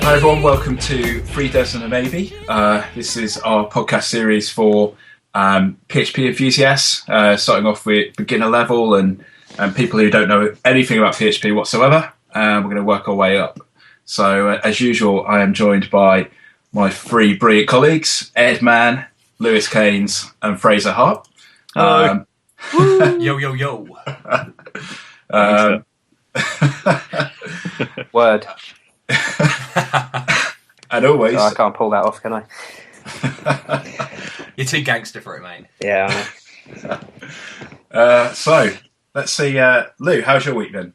Hi everyone, welcome to Three Devs and a Maybe. This is our podcast series for PHP enthusiasts, starting off with beginner level and people who don't know anything about PHP whatsoever. We're going to work our way up. So as usual, I am joined by my three brilliant colleagues, Ed Mann, Lewis Keynes and Fraser Hart. Hello. Yo, yo, yo. Word. And always... I can't pull that off, can I? You're too gangster for it, mate. Yeah, I know. So, let's see. Lou, how's your week been?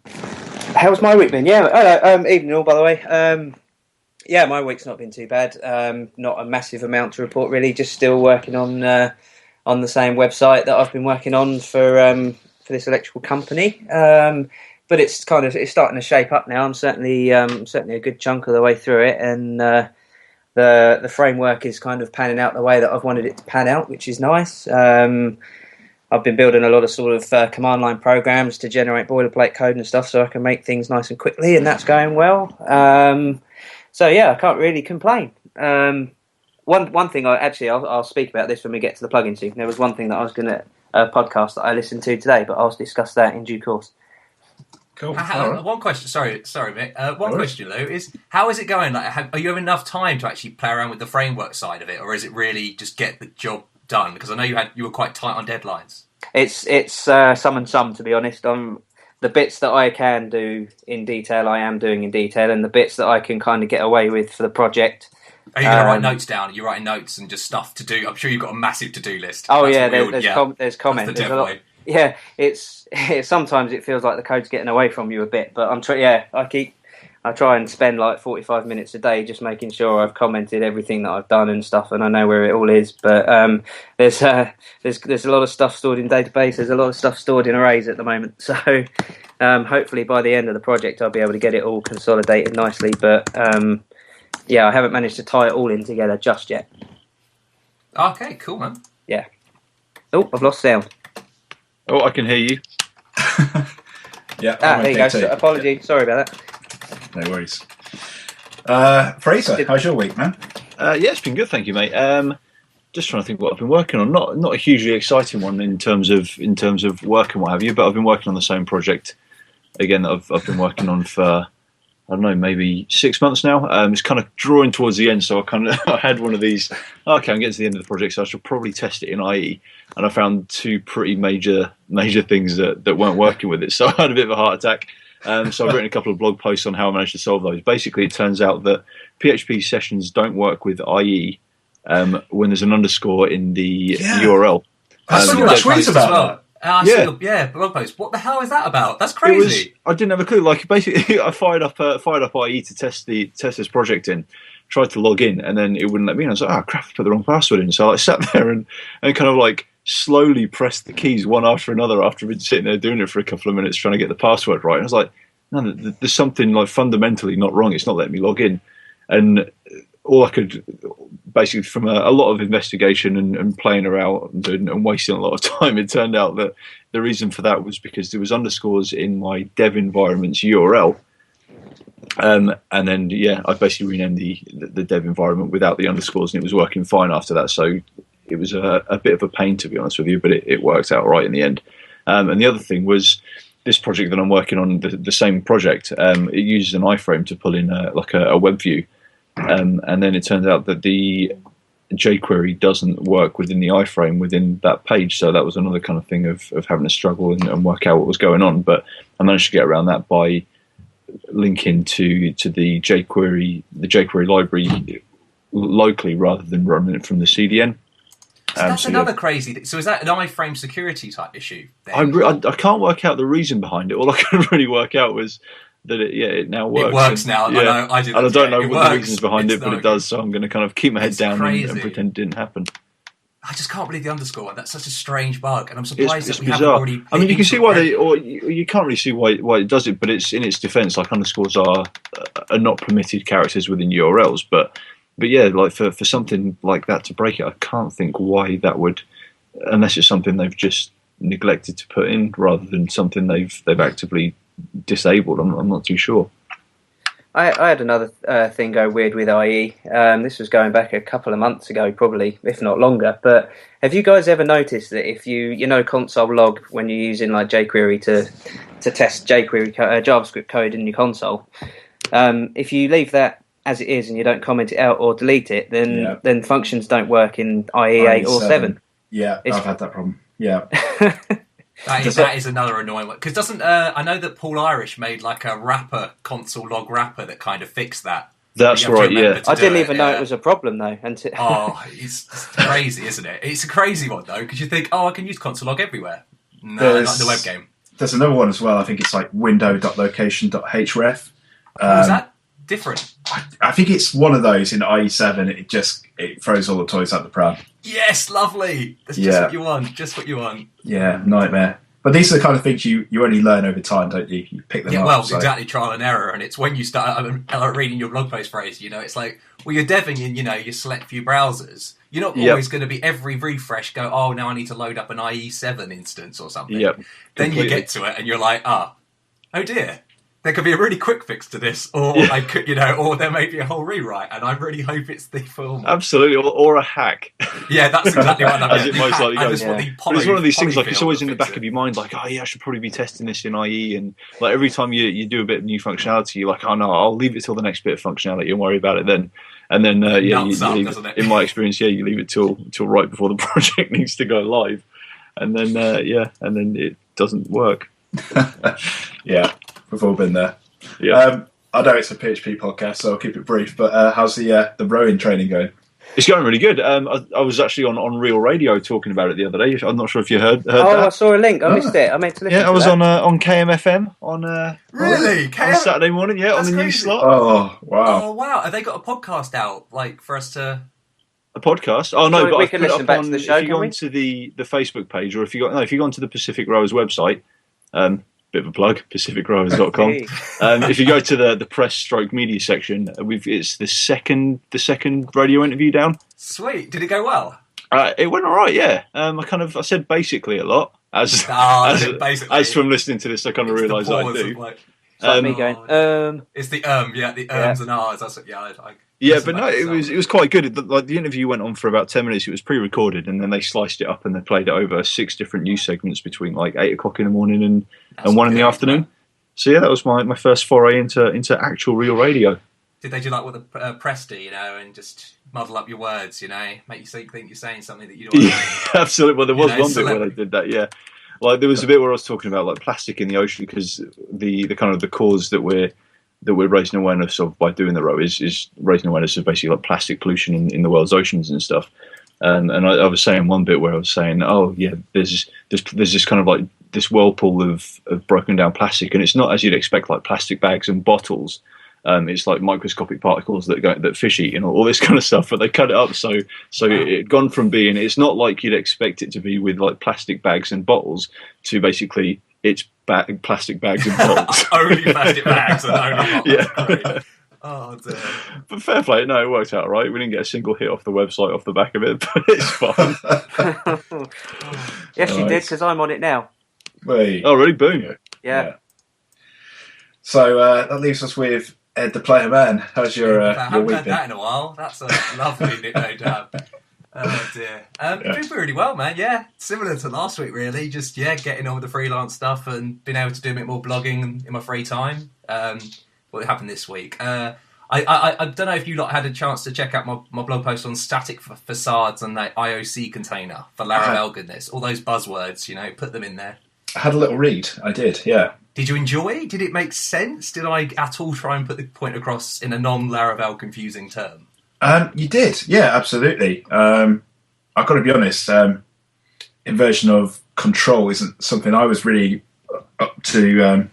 How's my week been? Yeah, evening all, by the way. Yeah, my week's not been too bad. Not a massive amount to report, really. Just still working on the same website that I've been working on for this electrical company. But it's starting to shape up now. I'm certainly a good chunk of the way through it, and the framework is kind of panning out the way that I've wanted it to pan out, which is nice. I've been building a lot of sort of command line programs to generate boilerplate code and stuff, so I can make things nice and quickly, and that's going well. So yeah, I can't really complain. One thing I'll speak about this when we get to the plugin soon. There was one thing that I was going to podcast that I listened to today, but I'll discuss that in due course. Cool. One question, sorry, mate. One question, Lou, is how is it going? Like, are you having enough time to actually play around with the framework side of it, or is it really just get the job done? Because I know you were quite tight on deadlines. It's some and some, to be honest. The bits that I can do in detail, I am doing in detail, and the bits that I can kind of get away with for the project. Are you going to write notes down? Are you writing notes and just stuff to do? I'm sure you've got a massive to-do list. Oh, yeah, there's comment. There's a lot. Yeah, it's sometimes it feels like the code's getting away from you a bit, but I try and spend like 45 minutes a day just making sure I've commented everything that I've done and stuff, and I know where it all is. But there's a lot of stuff stored in database. There's a lot of stuff stored in arrays at the moment. So hopefully by the end of the project I'll be able to get it all consolidated nicely. But yeah, I haven't managed to tie it all in together just yet. Okay, cool, man. Yeah. Oh, I've lost sound. Oh, I can hear you. Yeah. There you go. Apology. Yeah. Sorry about that. No worries. Fraser, how's your week, man? Yeah, it's been good, thank you, mate. Just trying to think what I've been working on. Not a hugely exciting one in terms of work and what have you, but I've been working on the same project again that I've been working on for, I don't know, maybe 6 months now. It's kind of drawing towards the end, so I had one of these. Okay, I'm getting to the end of the project, so I should probably test it in IE. And I found two pretty major things that weren't working with it, so I had a bit of a heart attack. So I've written a couple of blog posts on how I managed to solve those. Basically, it turns out that PHP sessions don't work with IE when there's an underscore in the URL. I saw a tweet about that. Yeah, blog post. What the hell is that about? That's crazy. I didn't have a clue. Like, basically, I fired up IE to test this project in. Tried to log in, and then it wouldn't let me in. I was like, "Oh crap! I put the wrong password in." So I sat there and kind of like slowly pressed the keys one after another after I've been sitting there doing it for a couple of minutes trying to get the password right. And I was like, "No, there's something like fundamentally not wrong. It's not letting me log in." And all I could basically, from a lot of investigation and playing around and wasting a lot of time, it turned out that the reason for that was because there was underscores in my dev environment's URL. And then, yeah, I basically renamed the dev environment without the underscores, and it was working fine after that. So it was a bit of a pain, to be honest with you, but it worked out right in the end. And the other thing was this project that I'm working on, the same project, it uses an iframe to pull in a web view. And then it turns out that the jQuery doesn't work within the iframe within that page. So that was another kind of thing of having to struggle and work out what was going on. But I managed to get around that by linking to the jQuery library locally rather than running it from the CDN. So that's another crazy thing. So is that an iframe security type issue? I can't work out the reason behind it. All I could really work out was that it now works. It works now. Yeah. I don't know what the reasons behind it, but it does. So I'm going to kind of keep my head down and pretend it didn't happen. I just can't believe the underscore one. That's such a strange bug, and I'm surprised it's that we bizarre. haven't already. I mean, you can see why you can't really see why it does it, but it's in its defence. Like, underscores are not permitted characters within URLs, but yeah, like for something like that to break it, I can't think why that would, unless it's something they've just neglected to put in rather than something they've actively disabled. I'm not too sure. I had another thing go weird with IE. This was going back a couple of months ago, probably, if not longer. But have you guys ever noticed that if you know console log when you're using like jQuery to test jQuery JavaScript code in your console, if you leave that as it is and you don't comment it out or delete it, then functions don't work in IE 8 or 7. Yeah, I've had that problem. Yeah. That is another annoying one. Because I know that Paul Irish made like a wrapper, console log wrapper that kind of fixed that. That's right, yeah. I didn't even know it was a problem though. It's crazy, isn't it? It's a crazy one though, because you think, I can use console log everywhere. No, not in the web game. There's another one as well. I think it's like window.location.href. Is that different? I think it's one of those in IE7. It throws all the toys out the pram. Yes, lovely. That's just what you want. Just what you want. Yeah, nightmare. But these are the kind of things you only learn over time, don't you? You pick them up. Well, exactly, trial and error. And it's when you start reading your blog post phrase, it's like, well, you're deving in, your select few browsers. You're not always going to be every refresh go, now I need to load up an IE7 instance or something. Yep. Then you get to it and you're like, oh dear. There could be a really quick fix to this, or I could, or there may be a whole rewrite, and I really hope it's the full. Absolutely, or a hack. Yeah, that's exactly what I mean. As it most likely goes. But it's one of these things, like it's always in the back of your mind, like, I should probably be testing this in IE, and like every time you do a bit of new functionality, you're like, no, I'll leave it till the next bit of functionality and worry about it then. And then, you leave, in my experience, you leave it till right before the project needs to go live, and then and then it doesn't work. Yeah. We've all been there. Yeah. I know it's a PHP podcast, so I'll keep it brief. But how's the rowing training going? It's going really good. I was actually on Real Radio talking about it the other day. I'm not sure if you heard that. I saw a link. I missed it. I meant to listen. Yeah, I was on KMFM on really on Saturday morning. Yeah, That's on the crazy. news slot. Oh wow! Oh wow! Have they got a podcast out like for us to? A podcast? Oh no, so but we I can put listen up back on, to the show. If you go onto the Facebook page, or if you go onto the Pacific Rowers website. Bit of a plug, pacificrowers.com. If you go to the press/media section, it's the second radio interview down. Sweet. Did it go well? It went all right, yeah. I said basically a lot as from listening to this, I kind of realised I do. It's like me going, It's the the ums and ahs. That's what, but no, it was quite good. The interview went on for about 10 minutes. It was pre-recorded, and then they sliced it up and they played it over 6 different news segments between like 8 o'clock in the morning and 1 in the afternoon. So that was my first foray into actual real radio. Did they do like what the press do, and just muddle up your words, make you think you're saying something that you don't want to Absolutely. Well, there was one bit where they did that, yeah. Like there was a bit where I was talking about like plastic in the ocean, because the kind of the cause that we're raising awareness of by doing the row is raising awareness of basically like plastic pollution in the world's oceans and stuff. And I was saying one bit where I was saying, there's this kind of like this whirlpool of broken down plastic, and it's not as you'd expect, like plastic bags and bottles. It's like microscopic particles that fish eat and all this kind of stuff. But they cut it up so it gone from being, it's not like you'd expect it to be with like plastic bags and bottles, to basically it's plastic bags and bottles. Only plastic bags and only bottles. Yeah. Great. Oh dear. But fair play, no, it worked out right. We didn't get a single hit off the website off the back of it, but it's fine. Yes, you did, because I'm on it now. Wait. Oh, really? Boom. Yeah. So that leaves us with Ed the Player Man. How's your I haven't week had been? that in a while. That's a lovely nickname to have. Oh dear. Doing really well, man. Yeah, similar to last week, really. Just getting on with the freelance stuff and being able to do a bit more blogging in my free time. What happened this week? I don't know if you lot had a chance to check out my blog post on static facades and the IOC container for Laravel goodness. All those buzzwords, put them in there. I had a little read. I did, yeah. Did you enjoy? Did it make sense? Did I at all try and put the point across in a non-Laravel confusing term? You did, yeah, absolutely. I've got to be honest, inversion of control isn't something I was really up to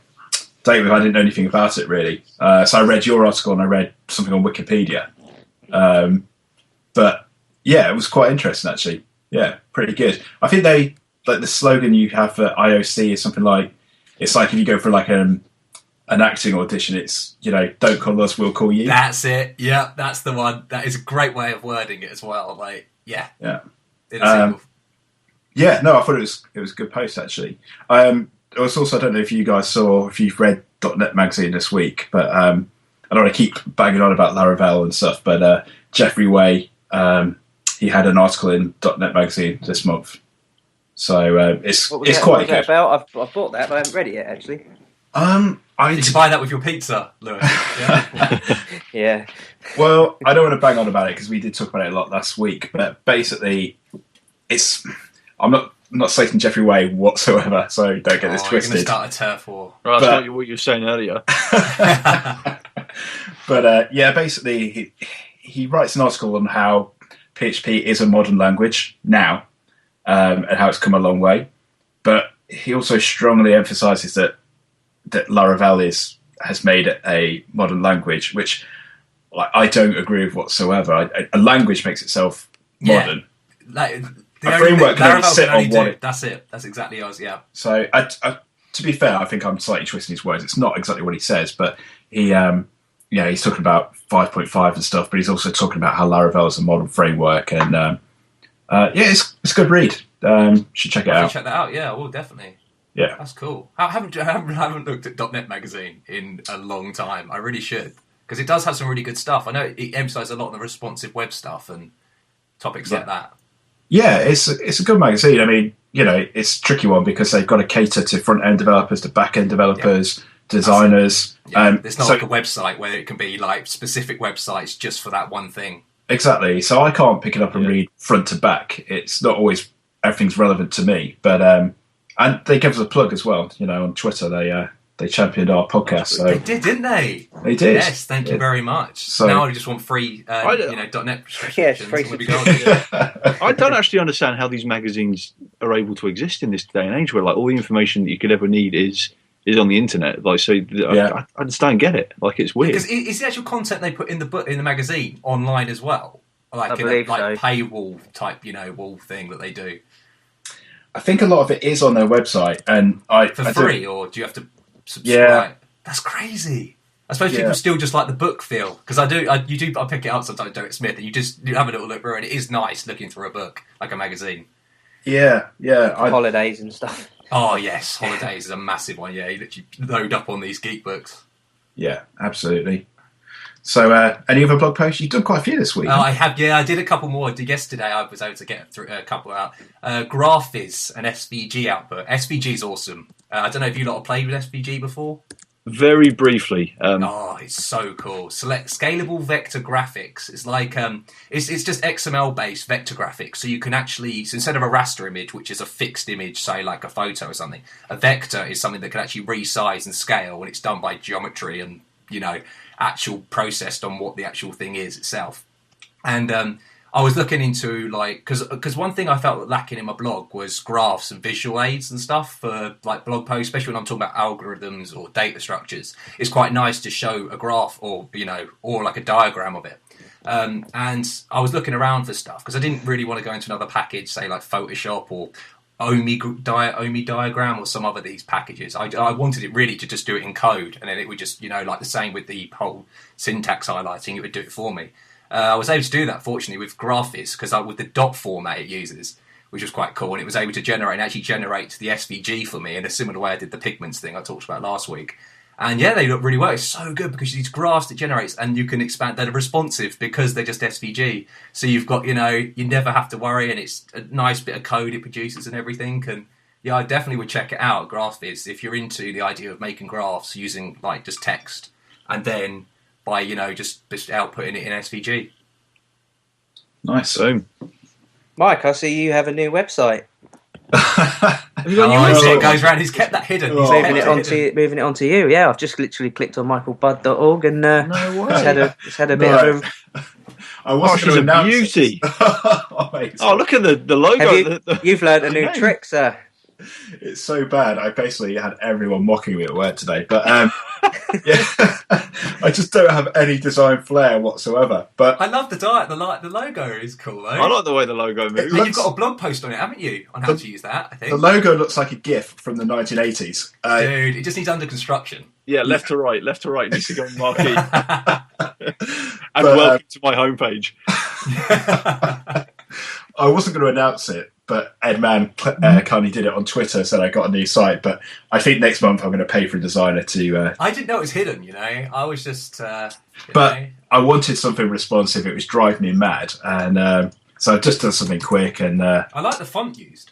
date with. I didn't know anything about it, really. So I read your article and I read something on Wikipedia. But, yeah, it was quite interesting, actually. Yeah, pretty good. I think the slogan you have for IOC is something like, it's like if you go for like an acting audition, it's, don't call us, we'll call you. That's it. Yeah, that's the one. That is a great way of wording it as well. Like, yeah. Yeah. Yeah, no, I thought it was a good post, actually. It was also, I don't know if you guys saw, if you've read .NET Magazine this week, but I don't want to keep banging on about Laravel and stuff, but Jeffrey Way, he had an article in .NET Magazine this month. So it's quite good. What was that about? I've bought that, but I haven't read it yet, actually. Did you buy that with your pizza, Lewis? Yeah. Yeah. Well, I don't want to bang on about it because we did talk about it a lot last week. But basically, I'm not slating Jeffrey Way whatsoever, so don't get this twisted. You're going to start a turf war. Right, that's not what you were saying earlier. But yeah, basically, he writes an article on how PHP is a modern language now, and how it's come a long way. But he also strongly emphasises that Laravel has made it a modern language, which I don't agree with whatsoever. A language makes itself modern. Like, a framework can only sit on one. That's it. That's exactly ours. Yeah. So, to be fair, I think I'm slightly twisting his words. It's not exactly what he says, but he's talking about 5.5 and stuff. But he's also talking about how Laravel is a modern framework, and it's a good read. Should check it out. Check that out. Yeah, well, definitely. Yeah, that's cool. I haven't looked at .NET Magazine in a long time. I really should, because it does have some really good stuff. I know it emphasises a lot on the responsive web stuff and topics like that. Yeah, it's a good magazine. I mean, it's a tricky one because they've got to cater to front end developers, to back end developers, designers. It's not like a website where it can be like specific websites just for that one thing. Exactly. So I can't pick it up and read front to back. It's not always everything's relevant to me, but. And they gave us a plug as well. On Twitter, they championed our podcast. So they did, didn't they? They did. Yes, thank you very much. So now I just want free, .NET. Yes, free. I don't actually understand how these magazines are able to exist in this day and age, where like all the information that you could ever need is on the internet. Like, so I just don't get it. Like, it's weird. Because is the actual content they put in the magazine online as well, like in a paywall type, wall thing that they do. I think a lot of it is on their website, and for free, or do you have to subscribe? Yeah, that's crazy. I suppose people still just like the book feel, because I pick it up sometimes, Derek Smith, and you have a little look through, and it is nice looking through a book like a magazine. Yeah. Holidays and stuff. Oh yes, holidays is a massive one. Yeah, you literally load up on these geek books. Yeah, absolutely. So, any other blog posts? You've done quite a few this week. I have, I did a couple more. Yesterday I was able to get through a couple out. Graphiz and SVG output. SVG is awesome. I don't know if you lot have played with SVG before? Very briefly. It's so cool. Select scalable vector graphics. It's like, it's just XML-based vector graphics. So you can actually, so instead of a raster image, which is a fixed image, say like a photo or something, a vector is something that can actually resize and scale, and it's done by geometry and, actual processed on what the actual thing is itself. And I was looking into because one thing I felt lacking in my blog was graphs and visual aids and stuff for like blog posts, especially when I'm talking about algorithms or data structures. It's quite nice to show a graph or like a diagram of it. And I was looking around for stuff because I didn't really want to go into another package, say like Photoshop or Omi diagram or some other of these packages. I wanted it really to just do it in code, and then it would just, like the same with the whole syntax highlighting, it would do it for me. I was able to do that, fortunately, with Graphiz, because with the dot format it uses, which was quite cool, and it was able to generate the SVG for me in a similar way I did the pigments thing I talked about last week. And yeah, they look really well. It's so good because these graphs it generates, and you can expand. They're responsive because they're just SVG. So you've got, you never have to worry, and it's a nice bit of code it produces and everything. And yeah, I definitely would check it out. Graphiz, if you're into the idea of making graphs using like just text, and then by just outputting it in SVG. Nice. So, Mike, I see you have a new website. It goes around. He's kept that hidden. He's moving it onto you. Yeah, I've just literally clicked on michaelbudd.org and it's had a bit of a. I wasn't she's a beauty. Look at the logo. You've learned a new trick, sir. It's so bad. I basically had everyone mocking me at work today, but yeah, I just don't have any design flair whatsoever. But I love the logo is cool though. I like the way the logo moves. And you've got a blog post on it, haven't you, on how to use that? I think the logo looks like a GIF from the 1980s. Dude, it just needs under construction. Yeah, left to right needs to go on marquee. And welcome to my homepage. I wasn't going to announce it, but Ed Mann kindly did it on Twitter, said I got a new site. But I think next month I'm going to pay for a designer to. I didn't know it was hidden. I was just. But I wanted something responsive. It was driving me mad, and so I just done something quick. And I like the font used.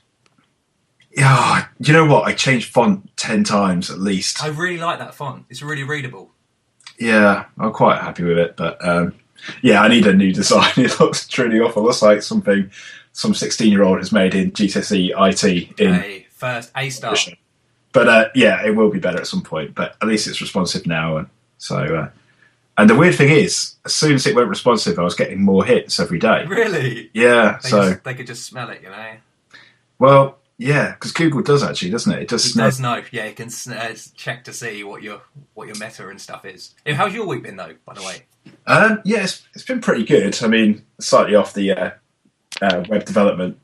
Yeah, you know what? I changed font 10 times at least. I really like that font. It's really readable. Yeah, I'm quite happy with it, but yeah, I need a new design. It looks truly awful. It looks like something some 16-year-old has made in GCSE IT. First A star. But yeah, it will be better at some point. But at least it's responsive now, and so. And the weird thing is, as soon as it went responsive, I was getting more hits every day. Really? Yeah. They could just smell it, Well, yeah, because Google does actually, doesn't it? It does know. Yeah, it can check to see what your meta and stuff is. How's your week been though? By the way. Yeah, it's been pretty good. I mean, slightly off the web development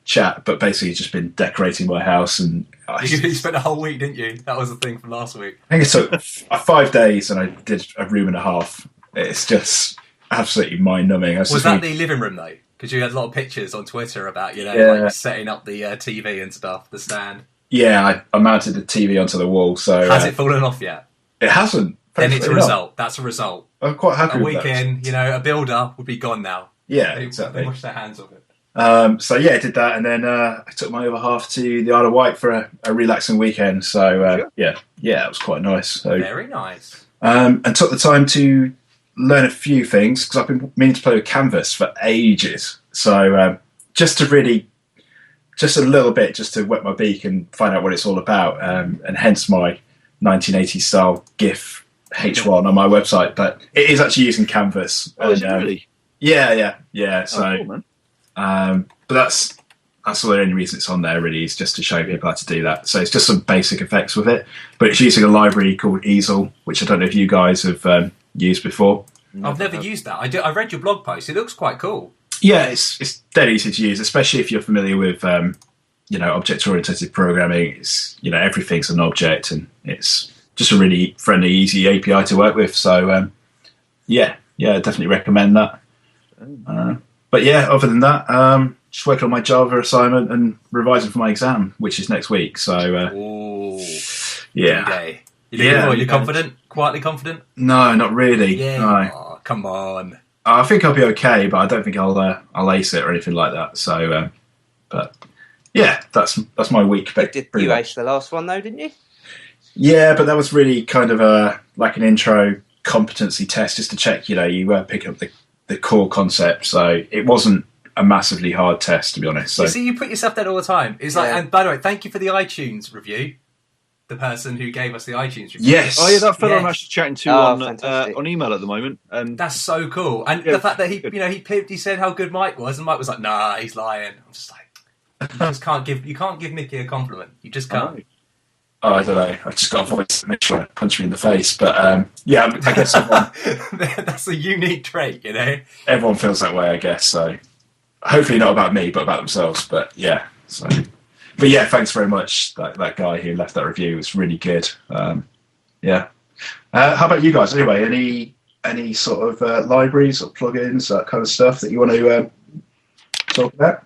chat, but basically just been decorating my house. And you spent a whole week, didn't you? That was the thing from last week. I think it took 5 days, and I did a room and a half. It's just absolutely mind-numbing. Was that the living room though? Because you had a lot of pictures on Twitter about like setting up the TV and stuff, the stand. Yeah, I mounted the TV onto the wall. So has it fallen off yet? It hasn't. Then it's a result. That's a result. I'm quite happy with that. A weekend, a builder would be gone now. Yeah, exactly. They wash their hands of it. So yeah, I did that, and then I took my other half to the Isle of Wight for a relaxing weekend. So yeah, it was quite nice. So, very nice. And took the time to learn a few things because I've been meaning to play with Canvas for ages. So just a little bit, just to wet my beak and find out what it's all about, and hence my 1980s style GIF H1 on my website. But it is actually using Canvas. Oh, is it really? Yeah. So, cool, man. But that's the only reason it's on there. Really, is just to show people how to do that. So it's just some basic effects with it, but it's using a library called Easel, which I don't know if you guys have used before. I've never used that. I read your blog post. It looks quite cool. Yeah, it's dead easy to use, especially if you're familiar with object-oriented programming. It's everything's an object, and it's just a really friendly, easy API to work with. So yeah, definitely recommend that. But yeah, other than that, just working on my Java assignment and revising for my exam, which is next week. So yeah. You're confident? Quietly confident? No, not really. Yeah. No. Oh, come on. I think I'll be okay, but I don't think I'll ace it or anything like that. So, but yeah, that's my week. You ace the last one though, didn't you? Yeah, but that was really kind of like an intro competency test, just to check. You pick up the core concept. So it wasn't a massively hard test, to be honest. So you put yourself there all the time. It's like, and by the way, thank you for the iTunes review. The person who gave us the iTunes review. Yes. Oh yeah, that fellow I'm actually chatting to on email at the moment. That's so cool. And the fact that he said how good Mike was, and Mike was like, "Nah, he's lying." I'm just like, you can't give Mickey a compliment. You just can't. Oh, I don't know. I just got a voice that makes you punch me in the face. But yeah, I guess that's a unique trait, Everyone feels that way, I guess. So hopefully not about me, but about themselves. But yeah, so. But yeah, thanks very much. That guy who left that review was really good. Yeah. How about you guys? Anyway, any sort of libraries or plugins, that kind of stuff that you want to talk about?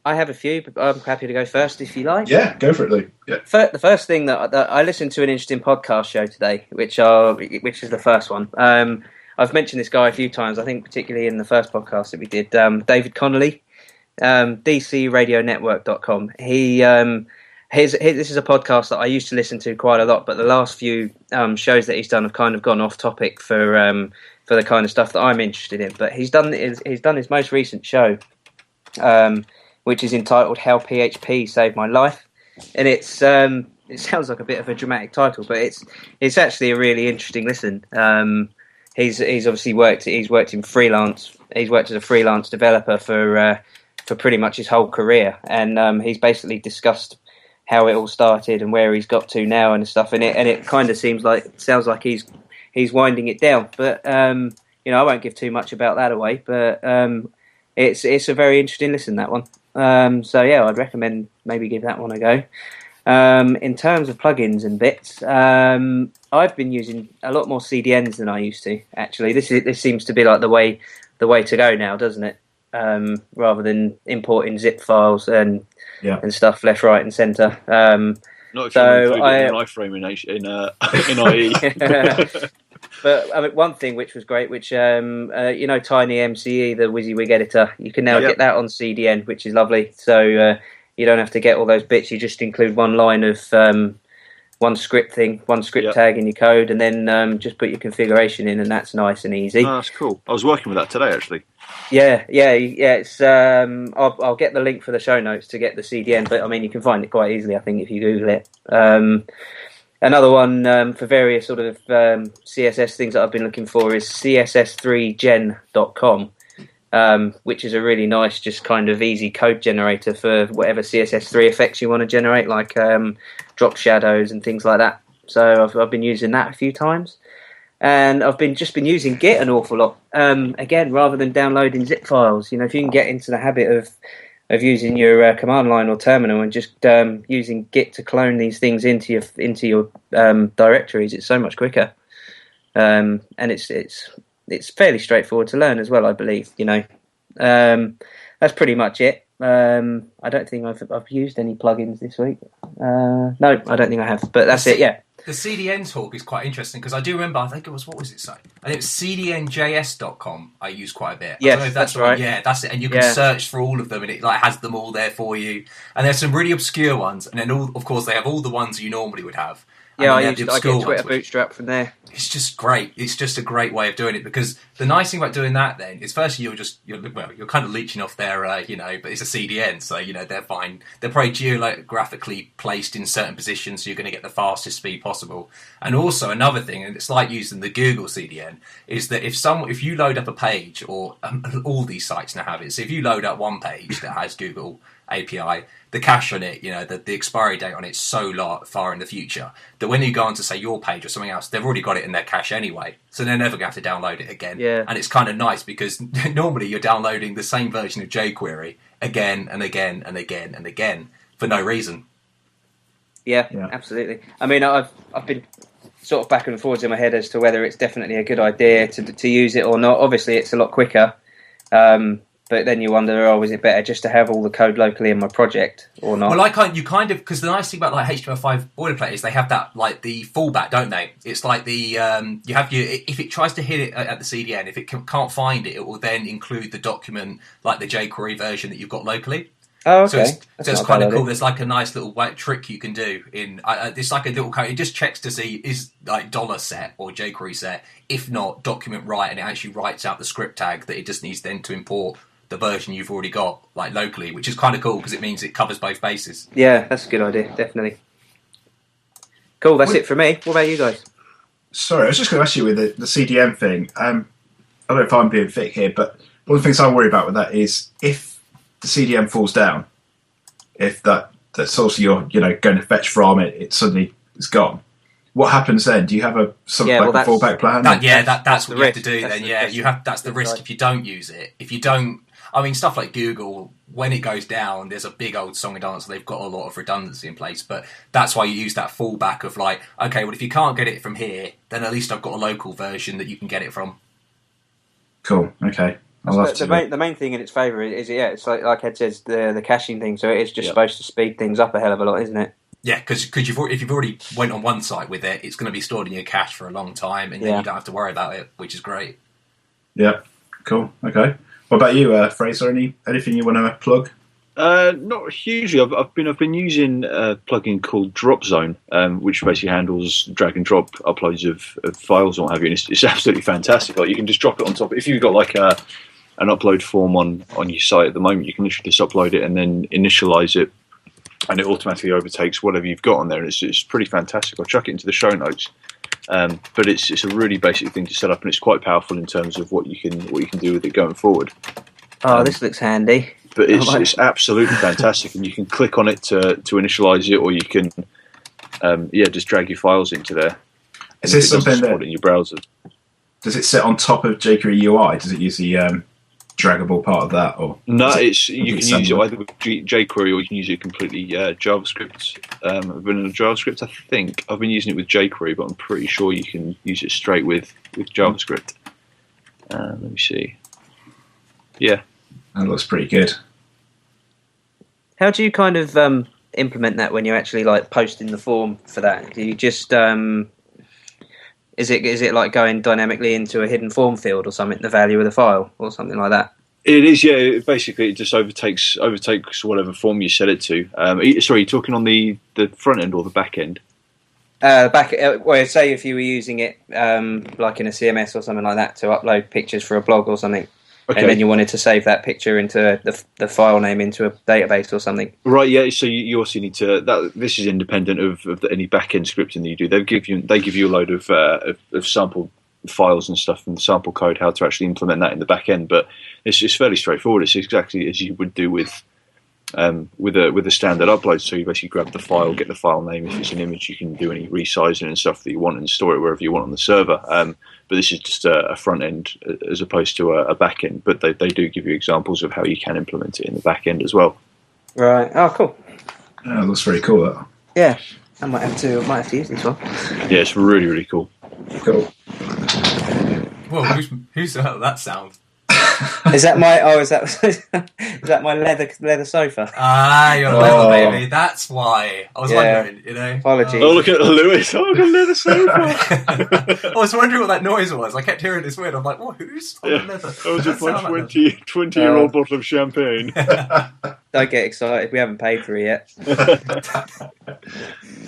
I have a few, but I'm happy to go first if you like. Yeah, go for it, Lou. Yeah. The first thing that I listened to an interesting podcast show today, which is the first one. I've mentioned this guy a few times. I think particularly in the first podcast that we did, David Connolly. DCRadionetwork.com. This is a podcast that I used to listen to quite a lot, but the last few shows that he's done have kind of gone off topic for the kind of stuff that I'm interested in. But he's done his most recent show, which is entitled "How PHP Saved My Life," and it sounds like a bit of a dramatic title, but it's actually a really interesting listen. He's obviously worked in freelance. He's worked as a freelance developer for pretty much his whole career, and he's basically discussed how it all started and where he's got to now and stuff. And it kind of sounds like he's winding it down. But I won't give too much about that away. But it's a very interesting listen, that one. So yeah, I'd recommend maybe give that one a go. In terms of plugins and bits, I've been using a lot more CDNs than I used to. Actually, this seems to be like the way to go now, doesn't it? rather than importing zip files and Yeah. and stuff left, right, and centre. Not if So you're including an iframe in IE. But I mean, one thing which was great, which Tiny MCE, the WYSIWYG editor, you can now get that on CDN, which is lovely. So you don't have to get all those bits. You just include one line of one script tag in your code, and then just put your configuration in, and that's nice and easy. Oh, that's cool. I was working with that today, actually. Yeah. It's I'll get the link for the show notes to get the CDN, but I mean you can find it quite easily, I think, if you Google it. Another one for various sort of CSS things that I've been looking for is css3gen.com, which is a really nice, just kind of easy code generator for whatever CSS3 effects you want to generate, like drop shadows and things like that. So I've been using that a few times. And I've been using Git an awful lot. Again, rather than downloading zip files, if you can get into the habit of using your command line or terminal and just using Git to clone these things into your directories, it's so much quicker. And it's fairly straightforward to learn as well, I believe. That's pretty much it. I don't think I've used any plugins this week. No, I don't think I have. But that's it. Yeah. The CDN talk is quite interesting because I do remember, I think it was, what was it say? And it was cdnjs.com I use quite a bit. Yes, I don't know if that's right. Yeah, that's it. And you can search for all of them and it has them all there for you. And there's some really obscure ones. And then, of course, they have all the ones you normally would have. Yeah, I get Twitter Bootstrap from there. It's just great. It's just a great way of doing it because the nice thing about doing that then is firstly you're kind of leeching off their but it's a CDN, so they're fine. They're probably geographically placed in certain positions, so you're going to get the fastest speed possible. And also another thing, and it's like using the Google CDN, is that if you load up a page, or all these sites now have it, so if you load up one page that has Google API, the cache on it, the expiry date on it's so far in the future that when you go on to say your page or something else, they've already got it in their cache anyway, so they're never going to have to download it again. Yeah. And it's kind of nice because normally you're downloading the same version of jQuery again and again and again and again for no reason. Yeah. Absolutely. I mean, I've been sort of back and forwards in my head as to whether it's definitely a good idea to use it or not. Obviously, it's a lot quicker. But then you wonder, is it better just to have all the code locally in my project or not? Well, because the nice thing about like HTML5 boilerplate is they have that like the fallback, don't they? It's like the if it tries to hit it at the CDN, if it can't find it, it will then include the document like the jQuery version that you've got locally. Oh, okay. So it's kind of cool. There's like a nice little trick you can do in. It's like a little code. It just checks to see is like $set or jQuery set. If not, document write, and it actually writes out the script tag that it just needs then to import the version you've already got like locally, which is kind of cool because it means it covers both bases. Yeah, that's a good idea. Definitely. Cool. That's it for me. What about you guys? Sorry, I was just going to ask you with the CDN thing. I don't know if I'm being thick here, but one of the things I worry about with that is if the CDN falls down, if that source you're going to fetch from it suddenly is gone. What happens then? Do you have a fallback plan? That's what you have to do. That's then that's the risk if you don't use it. If you don't, I mean, stuff like Google, when it goes down, there's a big old song and dance. They've got a lot of redundancy in place, but that's why you use that fallback of like, okay, well, if you can't get it from here, then at least I've got a local version that you can get it from. Cool. Okay. The main thing in its favour is it's like Ed says, the caching thing. So it is just supposed to speed things up a hell of a lot, isn't it? Yeah, because if you've already went on one site with it, it's going to be stored in your cache for a long time, and then you don't have to worry about it, which is great. Yeah, cool. Okay. What about you, Fraser? Anything you want to plug? Not hugely. I've been using a plugin called Drop Zone, which basically handles drag and drop uploads of files and what have you. And it's absolutely fantastic. Like you can just drop it on top. If you've got like an upload form on your site at the moment, you can literally just upload it and then initialize it, and it automatically overtakes whatever you've got on there. And it's pretty fantastic. I'll chuck it into the show notes. But it's a really basic thing to set up, and it's quite powerful in terms of what you can do with it going forward. This looks handy. But it's absolutely fantastic, and you can click on it to initialize it, or you can just drag your files into there. Is this something that in your browser? Does it sit on top of jQuery UI? Does it use the draggable part of that, or no? You can use it either with jQuery or you can use it completely JavaScript. Vanilla JavaScript, I think. I've been using it with jQuery, but I'm pretty sure you can use it straight with JavaScript. Let me see. Yeah. That looks pretty good. How do you kind of implement that when you're actually like posting the form for that? Do you just is it like going dynamically into a hidden form field or something, the value of the file or something like that? It is, yeah. Basically, it just overtakes whatever form you set it to. Sorry, you're talking on the front end or the back end? Well, say if you were using it like in a CMS or something like that to upload pictures for a blog or something, Okay. and then you wanted to save that picture into the file name into a database or something. Right, yeah. So you also need to. This is independent of any back end scripting that you do. They give you a load of sample files and stuff and sample code how to actually implement that in the back end. But it's fairly straightforward. It's exactly as you would do with a standard upload. So you basically grab the file, get the file name. If it's an image, you can do any resizing and stuff that you want and store it wherever you want on the server. But this is just a front end as opposed to a back end. But they do give you examples of how you can implement it in the back end as well. Right. Oh, cool. Yeah, that looks very cool. That. Yeah, I might have to use this one. Yeah, it's really, really cool. Cool. Well, who's that sound? Is that my? Oh, is that my leather sofa? Ah, your leather, baby. That's why. I was wondering, Apologies. Oh, look at Lewis. Oh, got leather sofa. I was wondering what that noise was. I kept hearing this weird. I'm like, what? Who's on leather? That was just my 20-year-old bottle of champagne. Don't get excited. We haven't paid for it yet.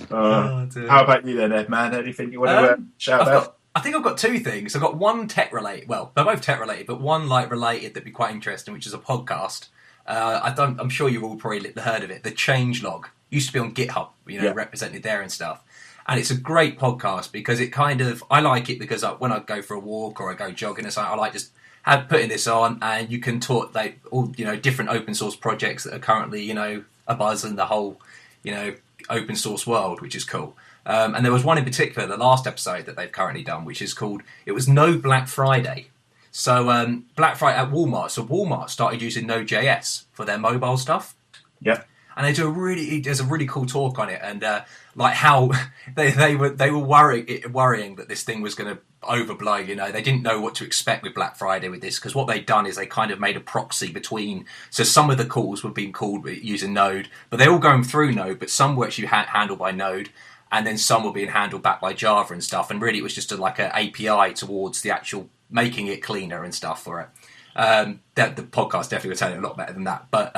How about you then, Ed, man? Anything you want to shout about? I think I've got two things. I've got one tech related. Well, they're both tech related, but one like related that'd be quite interesting, which is a podcast. I'm sure you've all probably heard of it. The Changelog used to be on GitHub, represented there and stuff. And it's a great podcast because it I like it because when I go for a walk or I go jogging or something, I like just putting this on, and you can talk like all different open source projects that are currently a buzz in the whole open source world, which is cool. And there was one in particular, the last episode that they've currently done, which is called, it was No Black Friday. So Black Friday at Walmart. So Walmart started using Node.js for their mobile stuff. Yeah. And there's a really cool talk on it, and like how they were worrying that this thing was going to overblow. They didn't know what to expect with Black Friday with this, because what they'd done is they kind of made a proxy between. So some of the calls were being called using Node, but they're all going through Node, but some were actually handled by Node. And then some were being handled back by Java and stuff. And really it was just like an API towards the actual making it cleaner and stuff for it. The podcast definitely was telling a lot better than that. But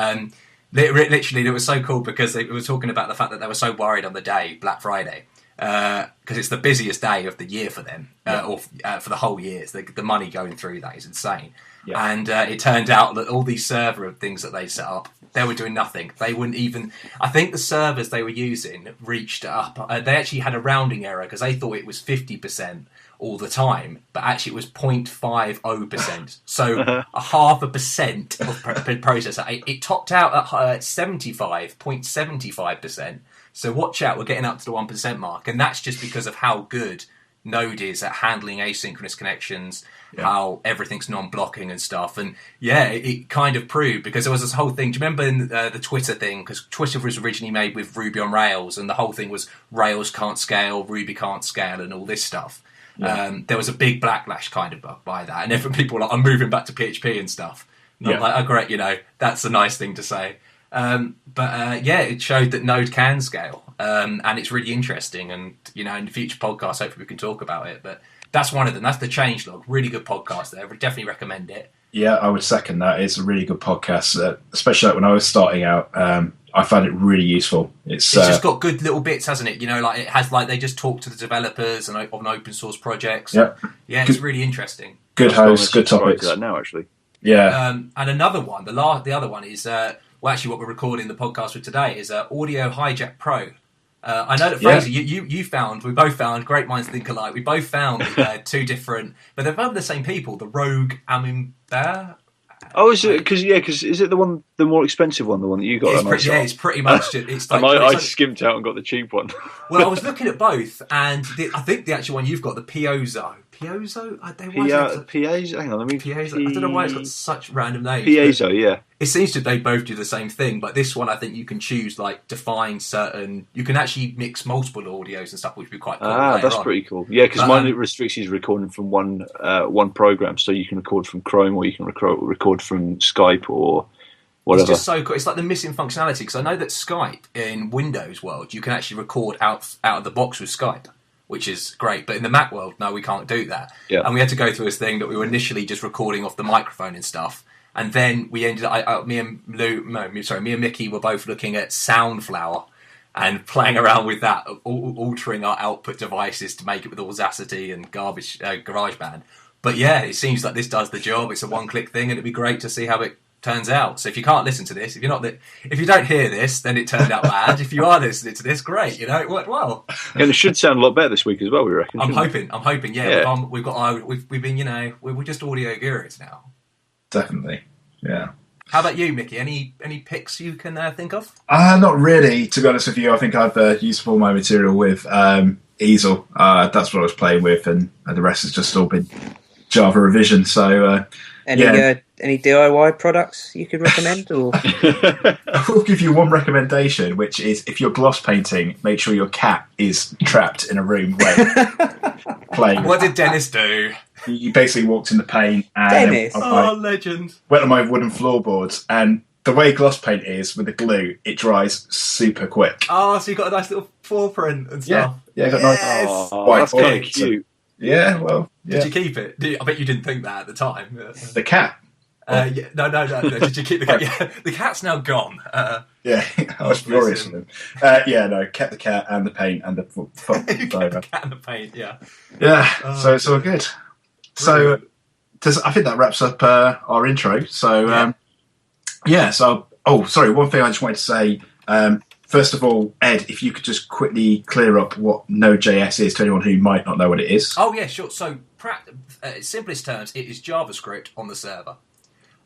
literally it was so cool because they were talking about the fact that they were so worried on the day, Black Friday, because it's the busiest day of the year for them, or for the whole year. It's the money going through that is insane. Yeah. And it turned out that all these server things that they set up, they were doing nothing. They wouldn't even. I think the servers they were using reached up. They actually had a rounding error because they thought it was 50% all the time, but actually it was 0.50%. So a 0.5% of processor. It topped out at 75.75%. So watch out, we're getting up to the 1% mark, and that's just because of how good Node is at handling asynchronous connections, how everything's non-blocking and stuff. And it kind of proved, because there was this whole thing. Do you remember in the Twitter thing? Because Twitter was originally made with Ruby on Rails, and the whole thing was Rails can't scale, Ruby can't scale, and all this stuff. Yeah. There was a big backlash kind of by that, and different people were like, I'm moving back to PHP and stuff. And I'm like, oh great, that's a nice thing to say. It showed that Node can scale, and it's really interesting. And in the future podcasts, hopefully we can talk about it. But that's one of them. That's the Changelog. Really good podcast there. I would definitely recommend it. Yeah, I would second that. It's a really good podcast, especially when I was starting out. I found it really useful. It's just got good little bits, hasn't it? Like it has, like they just talk to the developers and on open source projects. Yeah, it's really interesting. Good hosts, good topics. That now actually. Yeah. And another one, the other one is actually what we're recording the podcast with today is Audio Hijack Pro. I know that Fraser, you found, we both found, great minds think alike. We both found two different, but they're both the same people. The Rogue Amimbar. Oh, is it? Because is it the more expensive one, the one that you got? It's pretty much. It's like, I skimped out and got the cheap one. Well, I was looking at both, and I think the actual one you've got, the Piozo Piezo? Piezo. Hang on, let me. Piezo. I don't know why it's got such random names. Piezo, yeah. It seems to they both do the same thing, but this one I think you can choose like define certain. You can actually mix multiple audios and stuff, which would be quite cool. That's pretty cool. Yeah, because mine restricts you to recording from one program, so you can record from Chrome or you can record from Skype or whatever. It's just so cool. It's like the missing functionality because I know that Skype in Windows world you can actually record out of the box with Skype, which is great. But in the Mac world, no, we can't do that. Yeah. And we had to go through this thing that we were initially just recording off the microphone and stuff. And then we ended up, me and Mickey were both looking at Soundflower and playing around with that, altering our output devices to make it with Audacity and GarageBand. But yeah, it seems like this does the job. It's a one-click thing, and it'd be great to see how it turns out. So if you can't listen to this, if you don't hear this, then it turned out bad. If you are listening to this, great. It worked well. And it should sound a lot better this week as well. We reckon. I'm hoping. Yeah. We've been. We're just audio gurus now. Definitely. Yeah. How about you, Mickey? Any picks you can think of? Not really. To be honest with you, I think I've used all my material with Easel. That's what I was playing with, and the rest has just all been Java revision. So. Any DIY products you could recommend? Or I'll give you one recommendation, which is if you're gloss painting, make sure your cat is trapped in a room playing. What did Dennis do? He basically walked in the paint and Dennis, legend. Went on my wooden floorboards, and the way gloss paint is with the glue, it dries super quick. Oh, so you got a nice little foreprint and stuff. Yeah, got nice. That's kind of cute. Yeah, well. Yeah. Did you keep it? I bet you didn't think that at the time. The cat. No. Did you keep the cat? Yeah, the cat's now gone. I was furious with him. Kept the cat and the paint and the the cat and the paint. Yeah. Yeah. So it's all good. So, I think that wraps up our intro. So, one thing I just wanted to say. First of all, Ed, if you could just quickly clear up what Node.js is to anyone who might not know what it is. Oh yeah, sure. So, simplest terms, it is JavaScript on the server.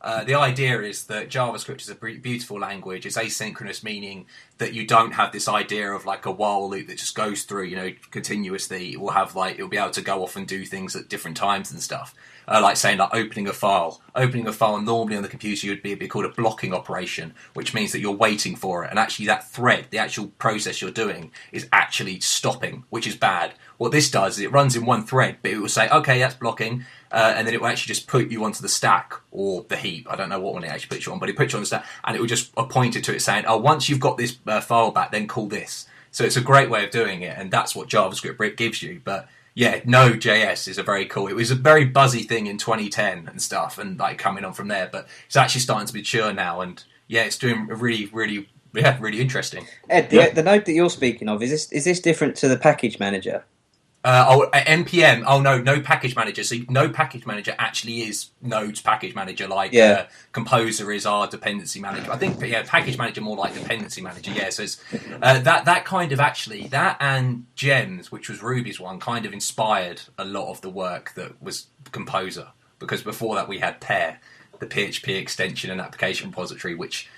The idea is that JavaScript is a beautiful language. It's asynchronous, meaning that you don't have this idea of like a while loop that just goes through, continuously. It will have it'll be able to go off and do things at different times and stuff. Like saying opening a file. Opening a file normally on the computer would be called a blocking operation, which means that you're waiting for it. And actually that thread, the actual process you're doing, is actually stopping, which is bad. What this does is it runs in one thread, but it will say, okay, that's blocking. And then it will actually just put you onto the stack or the heap. I don't know what one it actually puts you on, but it puts you on the stack, and it will just point it to it saying, once you've got this file back, then call this. So it's a great way of doing it, and that's what JavaScript gives you. But yeah, Node.js is it was a very buzzy thing in 2010 and stuff, and coming on from there. But it's actually starting to mature now, and yeah, it's doing really, really, really interesting. Ed, the Node that you're speaking of, is this different to the package manager? NPM. Oh no package manager. So Node package manager actually is Node's package manager, Composer is our dependency manager. I think, package manager more like dependency manager. Yeah, so it's, that kind of actually that and Gems, which was Ruby's one, kind of inspired a lot of the work that was Composer, because before that we had Pair, the PHP extension and application repository, which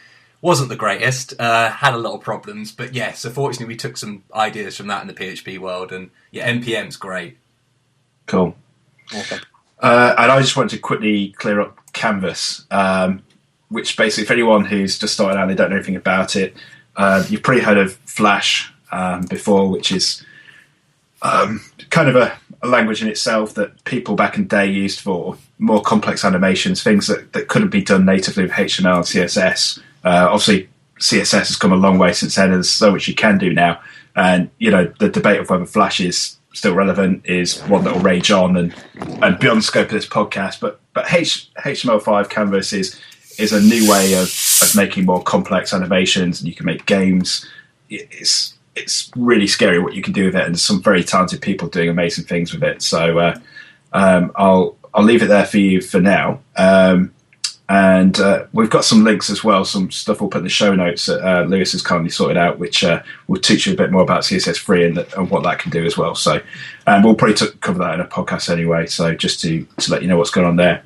wasn't the greatest, had a lot of problems, but so fortunately we took some ideas from that in the PHP world, and NPM's great. Cool. Okay. And I just wanted to quickly clear up Canvas, which basically, for anyone who's just started out and they don't know anything about it, you've probably heard of Flash before, which is kind of a language in itself that people back in the day used for more complex animations, things that couldn't be done natively with HTML and CSS. Obviously, CSS has come a long way since then, and there's so much you can do now. And, the debate of whether Flash is still relevant is one that will rage on and beyond the scope of this podcast. But HTML5 Canvas is a new way of making more complex animations, and you can make games. It's really scary what you can do with it, and there's some very talented people doing amazing things with it. So I'll leave it there for you for now. And we've got some links as well, some stuff we'll put in the show notes that Lewis has kindly sorted out, which will teach you a bit more about CSS3 and what that can do as well. So we'll probably cover that in a podcast anyway, so just to let you know what's going on there.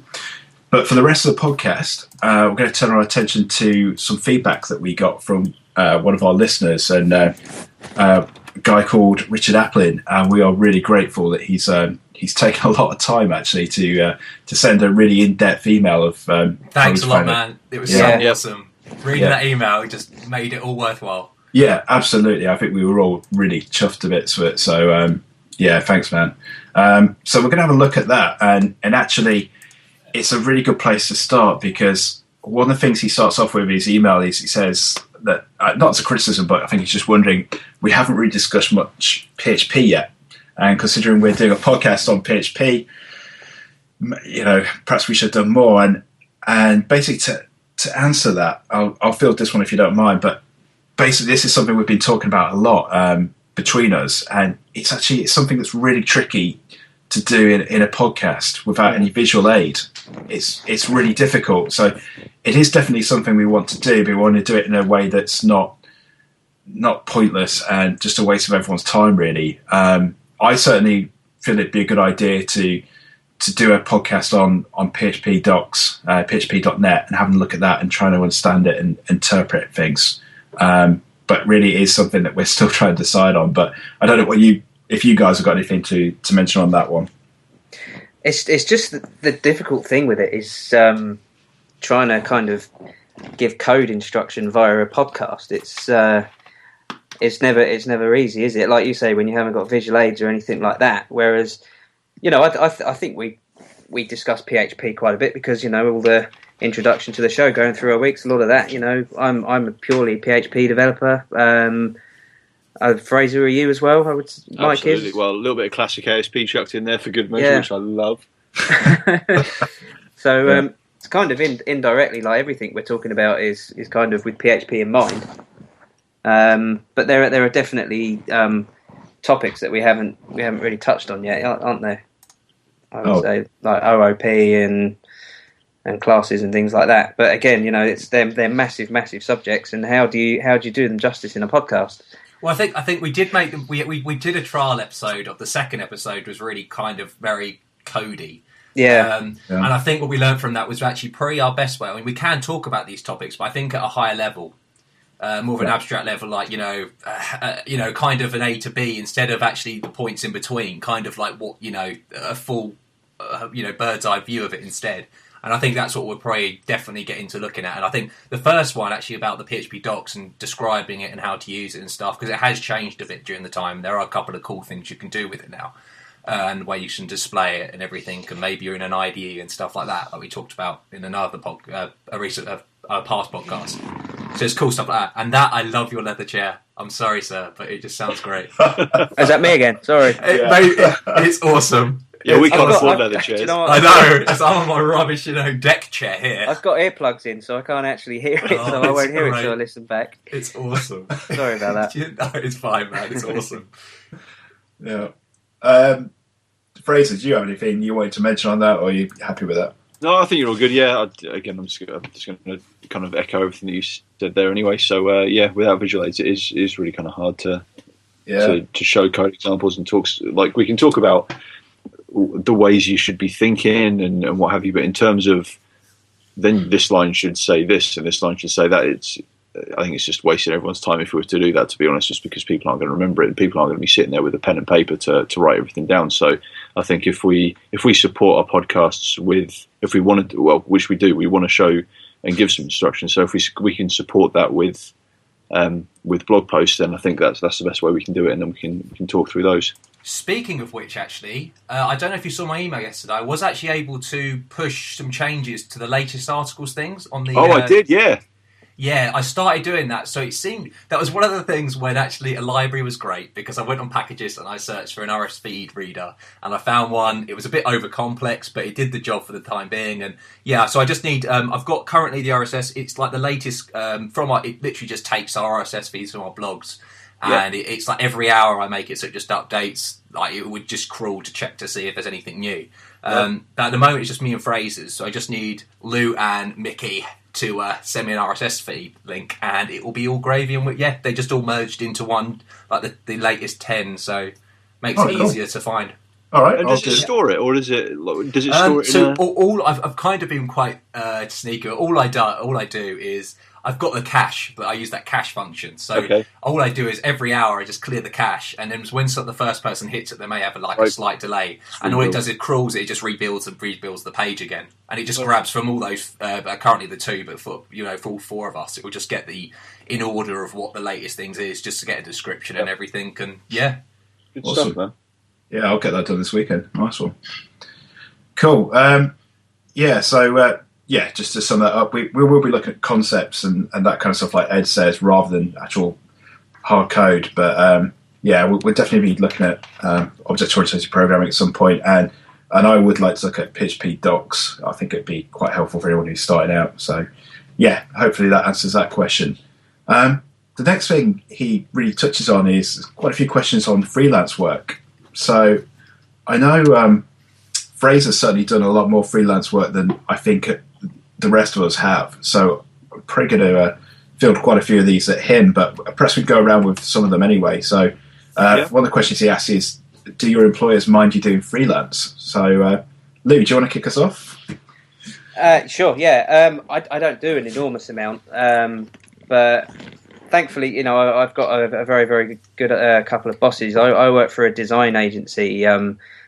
But for the rest of the podcast, we're going to turn our attention to some feedback that we got from one of our listeners. And a guy called Richard Applin, and we are really grateful that he's taken a lot of time actually to send a really in-depth email of. Thanks a lot, man. It was so awesome. Reading that email just made it all worthwhile. Yeah, absolutely. I think we were all really chuffed to bits with it. So thanks, man. So we're going to have a look at that, and actually, it's a really good place to start because one of the things he starts off with in his email is he says that not as a criticism, but I think he's just wondering we haven't really discussed much PHP yet, and considering we're doing a podcast on PHP, perhaps we should have done more. And basically to answer that, I'll field this one if you don't mind, but basically this is something we've been talking about a lot between us, and it's something that's really tricky to do in a podcast without any visual aid. It's really difficult. So it is definitely something we want to do, but we want to do it in a way that's not pointless and just a waste of everyone's time, really. I certainly feel it'd be a good idea to do a podcast on PHP docs, php.net, and having a look at that and trying to understand it and interpret things. But really it is something that we're still trying to decide on. But I don't know if you guys have got anything to mention on that one. It's just the difficult thing with it is trying to kind of give code instruction via a podcast. It's never easy, is it? Like you say, when you haven't got visual aids or anything like that. Whereas, I think we discuss PHP quite a bit because all the introduction to the show going through our weeks, a lot of that. I'm a purely PHP developer. Fraser, are you as well? Mike Absolutely. is. Well, a little bit of classic ASP chucked in there for good measure, which I love. So it's kind of indirectly, like everything we're talking about is kind of with PHP in mind. But there are definitely topics that we haven't really touched on yet, aren't there? I would say like OOP and classes and things like that. But again, they're massive subjects, and how do you do them justice in a podcast? Well, I think we did make them. We did a trial episode of the second episode was really kind of very codey. Yeah. And I think what we learned from that was actually probably our best way. I mean, we can talk about these topics, but I think at a higher level, more of an abstract level, like kind of an A to B instead of actually the points in between, kind of like what a full bird's eye view of it instead. And I think that's what we're probably definitely getting to looking at. And I think the first one actually about the PHP docs and describing it and how to use it and stuff, because it has changed a bit during the time. There are a couple of cool things you can do with it now, and where you can display it and everything. And maybe you're in an IDE and stuff like that we talked about in another past podcast. So it's cool stuff like that. And that, I love your leather chair. I'm sorry, sir, but it just sounds great. Is that me again? Sorry. It's awesome. Yeah, we can't afford leather chairs. I know. It's on my rubbish, deck chair here. I've got earplugs in, so I can't actually hear it, so I won't hear it till I listen back. It's awesome. Sorry about that. No, it's fine, man. It's awesome. Yeah. Fraser, do you have anything you wanted to mention on that, or are you happy with that? No, I think you're all good. Yeah, I'm just going to kind of echo everything that you said there anyway. So, without visual aids, it is really kind of hard to show code examples and talks. Like, we can talk about the ways you should be thinking and what have you, but in terms of then this line should say this and this line should say that, I think it's just wasting everyone's time if we were to do that, to be honest, just because people aren't going to remember it and people aren't going to be sitting there with a pen and paper to write everything down. So I think if we support our podcasts if we want to, well, which we do, we want to show and give some instructions. So if we can support that with blog posts, then I think that's the best way we can do it, and then we can talk through those. Speaking of which, actually, I don't know if you saw my email yesterday. I was actually able to push some changes to the latest articles things on the. I did, yeah. Yeah, I started doing that. So it seemed that was one of the things when actually a library was great, because I went on packages and I searched for an RSS feed reader and I found one. It was a bit over complex, but it did the job for the time being. And yeah, so I just need. I've got currently the RSS. It's like the latest it literally just takes our RSS feeds from our blogs. And it's like every hour I make it, so it just updates. Like, it would just crawl to check to see if there's anything new. But at the moment, it's just me and Fraser's, so I just need Lou and Mickey to send me an RSS feed link, and it will be all gravy. And they just all merged into one, like the latest 10, so makes it easier to find. All right. And does it store it, or does it store it? I've kind of been quite sneaky. All I do is I've got the cache, but I use that cache function. So Okay. all I do is every hour I just clear the cache, and then when the first person hits it, they may have a slight delay, and all it does is crawls it, just rebuilds the page again, and it just grabs from all those. Currently the two, but for all four of us, it will just get the in order of what the latest things is, just to get a description and everything. And Good Awesome. stuff, man. Yeah, I'll get that done this weekend. Nice one. Cool. So just to sum that up, we will be looking at concepts and that kind of stuff, like Ed says, rather than actual hard code. But we'll definitely be looking at object-oriented programming at some point, and I would like to look at PHP docs. I think it'd be quite helpful for anyone who's starting out. So hopefully that answers that question. The next thing he really touches on is quite a few questions on freelance work. So I know Fraser's certainly done a lot more freelance work than I think the rest of us have. So I'm probably going to field quite a few of these at him, but perhaps we go around with some of them anyway. So one of the questions he asks is, do your employers mind you doing freelance? So Lou, do you want to kick us off? Sure, yeah. I don't do an enormous amount, but thankfully, I've got a very, very good couple of bosses. I work for a design agency,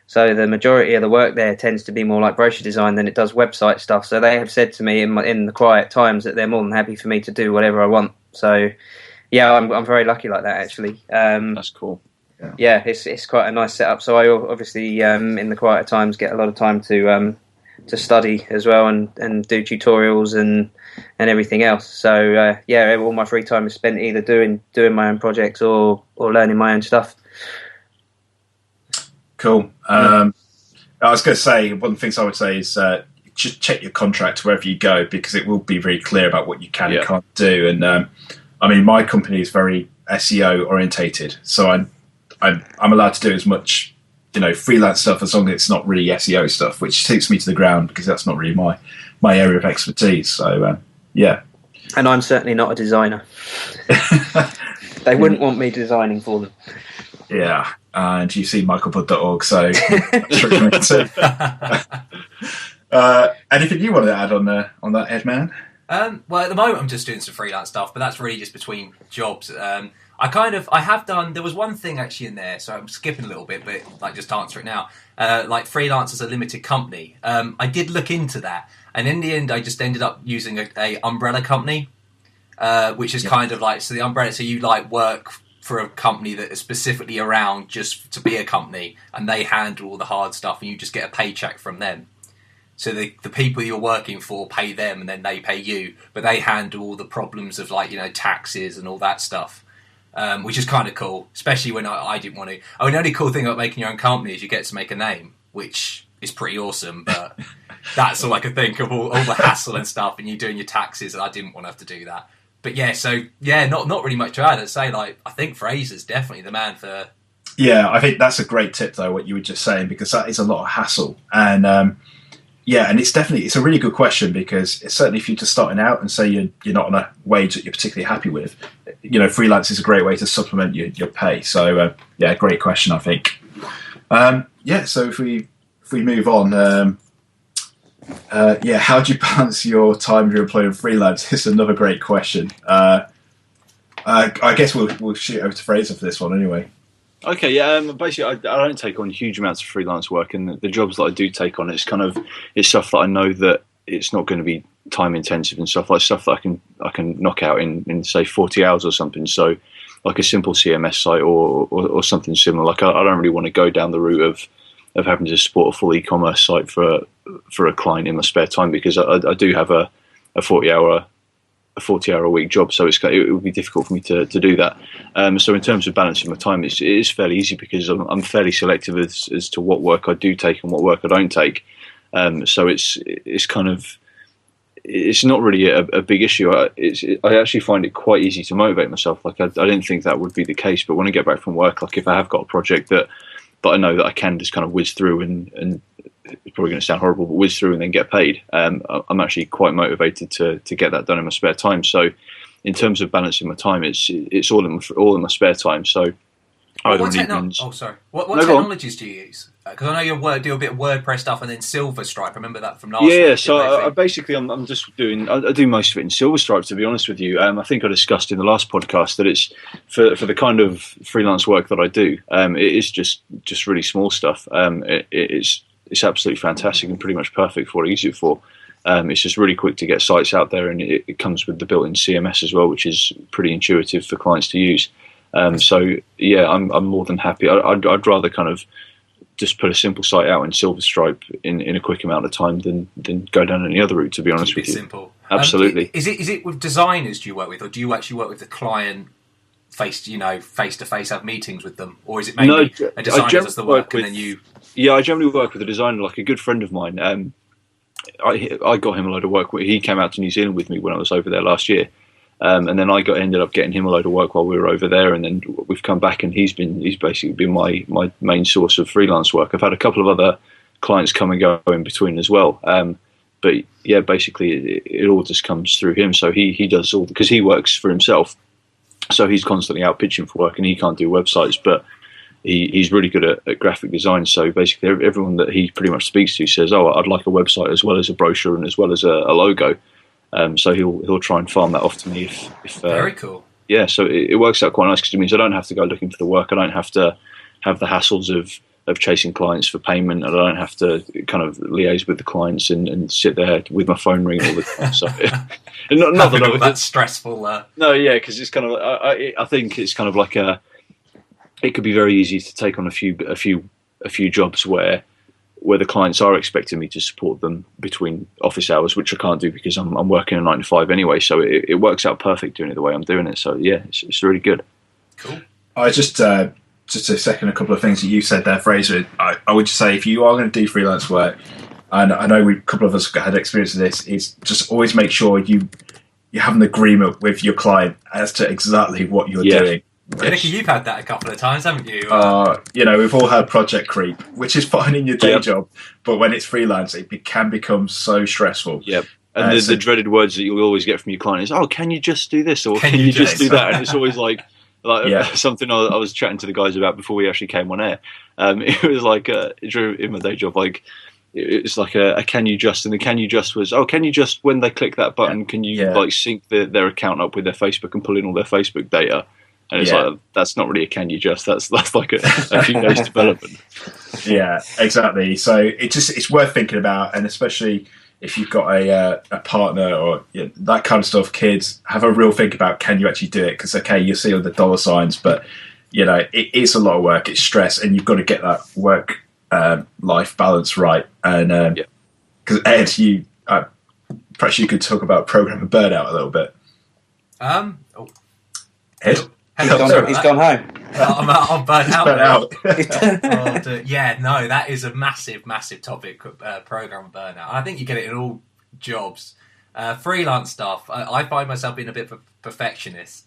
so the majority of the work there tends to be more like brochure design than it does website stuff. So they have said to me in the quiet times that they're more than happy for me to do whatever I want. So I'm very lucky like that, actually. That's cool. Yeah, it's quite a nice setup. So I obviously in the quieter times get a lot of time to study as well and do tutorials and everything else. So all my free time is spent either doing my own projects or learning my own stuff. Cool. I was going to say, one of the things I would say is just check your contract wherever you go, because it will be very clear about what you can and can't do. And my company is very SEO orientated, so I'm allowed to do as much freelance stuff as long as it's not really SEO stuff, which takes me to the ground because that's not really my area of expertise. So and I'm certainly not a designer. They wouldn't want me designing for them. Yeah, and you see michaelbud.org, so that's recommended. Anything you want to add on that, Ed, man? Well, at the moment I'm just doing some freelance stuff, but that's really just between jobs. I have done, there was one thing actually in there, so I'm skipping a little bit, but just answer it now. Like freelance as a limited company. I did look into that, and in the end I just ended up using a umbrella company, which is kind of like, so the umbrella, so you like work for a company that is specifically around just to be a company, and they handle all the hard stuff and you just get a paycheck from them. So the people you're working for pay them and then they pay you, but they handle all the problems of taxes and all that stuff. Which is kind of cool, especially when I didn't want to. The only cool thing about making your own company is you get to make a name, which is pretty awesome, but that's all I could think of, all the hassle and stuff, and you doing your taxes, and I didn't want to have to do that. But not really much to add. I'd say, I think Fraser's definitely the man for... Yeah, I think that's a great tip, though, what you were just saying, because that is a lot of hassle. And and it's a really good question, because it's certainly if you're just starting out and say you're not on a wage that you're particularly happy with, freelance is a great way to supplement your pay. So great question, I think. So if we move on, how do you balance your time with your employer and freelance? It's another great question. I guess we'll shoot over to Fraser for this one anyway. Okay, basically I don't take on huge amounts of freelance work, and the jobs that I do take on, it's stuff that I know that it's not going to be time intensive and stuff that I can knock out in say 40 hours or something. So like a simple CMS site or something similar. Like I don't really want to go down the route of having to support a full e-commerce site for a client in my spare time, because I do have a 40-hour a week job, so it would be difficult for me to do that. So in terms of balancing my time, it is fairly easy, because I'm fairly selective as to what work I do take and what work I don't take. So it's not really a big issue. I actually find it quite easy to motivate myself. Like I didn't think that would be the case, but when I get back from work, like if I have got a project that I know that I can just kind of whiz through and it's probably going to sound horrible, but whiz through and then get paid. I'm actually quite motivated to get that done in my spare time. So in terms of balancing my time, it's all in my spare time. So Either What on evenings. Oh, sorry. What No, go on. technologies do you use? Because I know you do a bit of WordPress stuff and then Silverstripe. I remember that from last week. Yeah, so I'm just doing. I do most of it in Silverstripe, to be honest with you. I think I discussed in the last podcast that it's for the kind of freelance work that I do. It is just really small stuff. It's absolutely fantastic and pretty much perfect for what I use it for. It's just really quick to get sites out there, and it comes with the built-in CMS as well, which is pretty intuitive for clients to use. So yeah, I'm more than happy. I'd rather kind of just put a simple site out in Silverstripe in a quick amount of time than go down any other route, to be honest with you. Simple. Absolutely. Is it with designers do you work with, or do you actually work with the client face to face, have meetings with them, or is it mainly a designer does the work and then you? Yeah, I generally work with a designer, like a good friend of mine. I got him a load of work. He came out to New Zealand with me when I was over there last year. And then ended up getting him a load of work while we were over there, and then we've come back, and he's basically been my main source of freelance work. I've had a couple of other clients come and go in between as well, but yeah, basically it all just comes through him. So he does all, because he works for himself, so he's constantly out pitching for work, and he can't do websites, but he's really good at graphic design. So basically everyone that he pretty much speaks to says, "Oh, I'd like a website as well as a brochure and as well as a logo." So he'll try and farm that off to me if very cool. Yeah, so it works out quite nice, because it means I don't have to go looking for the work. I don't have to have the hassles of chasing clients for payment, and I don't have to kind of liaise with the clients and sit there with my phone ringing all the time. So not that that's stressful. No, yeah, because it's kind of I think it's kind of like it could be very easy to take on a few jobs where the clients are expecting me to support them between office hours, which I can't do because I'm working a 9 to 5 anyway. So it works out perfect doing it the way I'm doing it. So yeah, it's really good. Cool. I just to second a couple of things that you said there, Fraser. I would just say, if you are going to do freelance work, and I know a couple of us had experience of this, is just always make sure you have an agreement with your client as to exactly what you're doing. Nicky, you've had that a couple of times, haven't you? We've all had project creep, which is fine in your day job, but when it's freelance, it can become so stressful. Yep. And the dreaded words that you'll always get from your client is, "Oh, can you just do this?" or "Can you just do that?" And it's always like something I was chatting to the guys about before we actually came on air. It was like in my day job, like it's like a "can you just," and the "can you just" was, "Oh, can you just, when they click that button, can you like sync their account up with their Facebook and pull in all their Facebook data?" And it's like, that's not really a "can you just," that's like a few days development. Yeah, exactly. So it's worth thinking about, and especially if you've got a partner or that kind of stuff, kids, have a real think about, can you actually do it? Because you see all the dollar signs, but it is a lot of work, it's stress, and you've got to get that work life balance right. And because Ed, perhaps you could talk about programmer burnout a little bit. Ed. He's gone home. I'm burnt out. Out. That is a massive topic, programmer burnout. I think you get it in all jobs. Freelance stuff, I find myself being a bit of a perfectionist.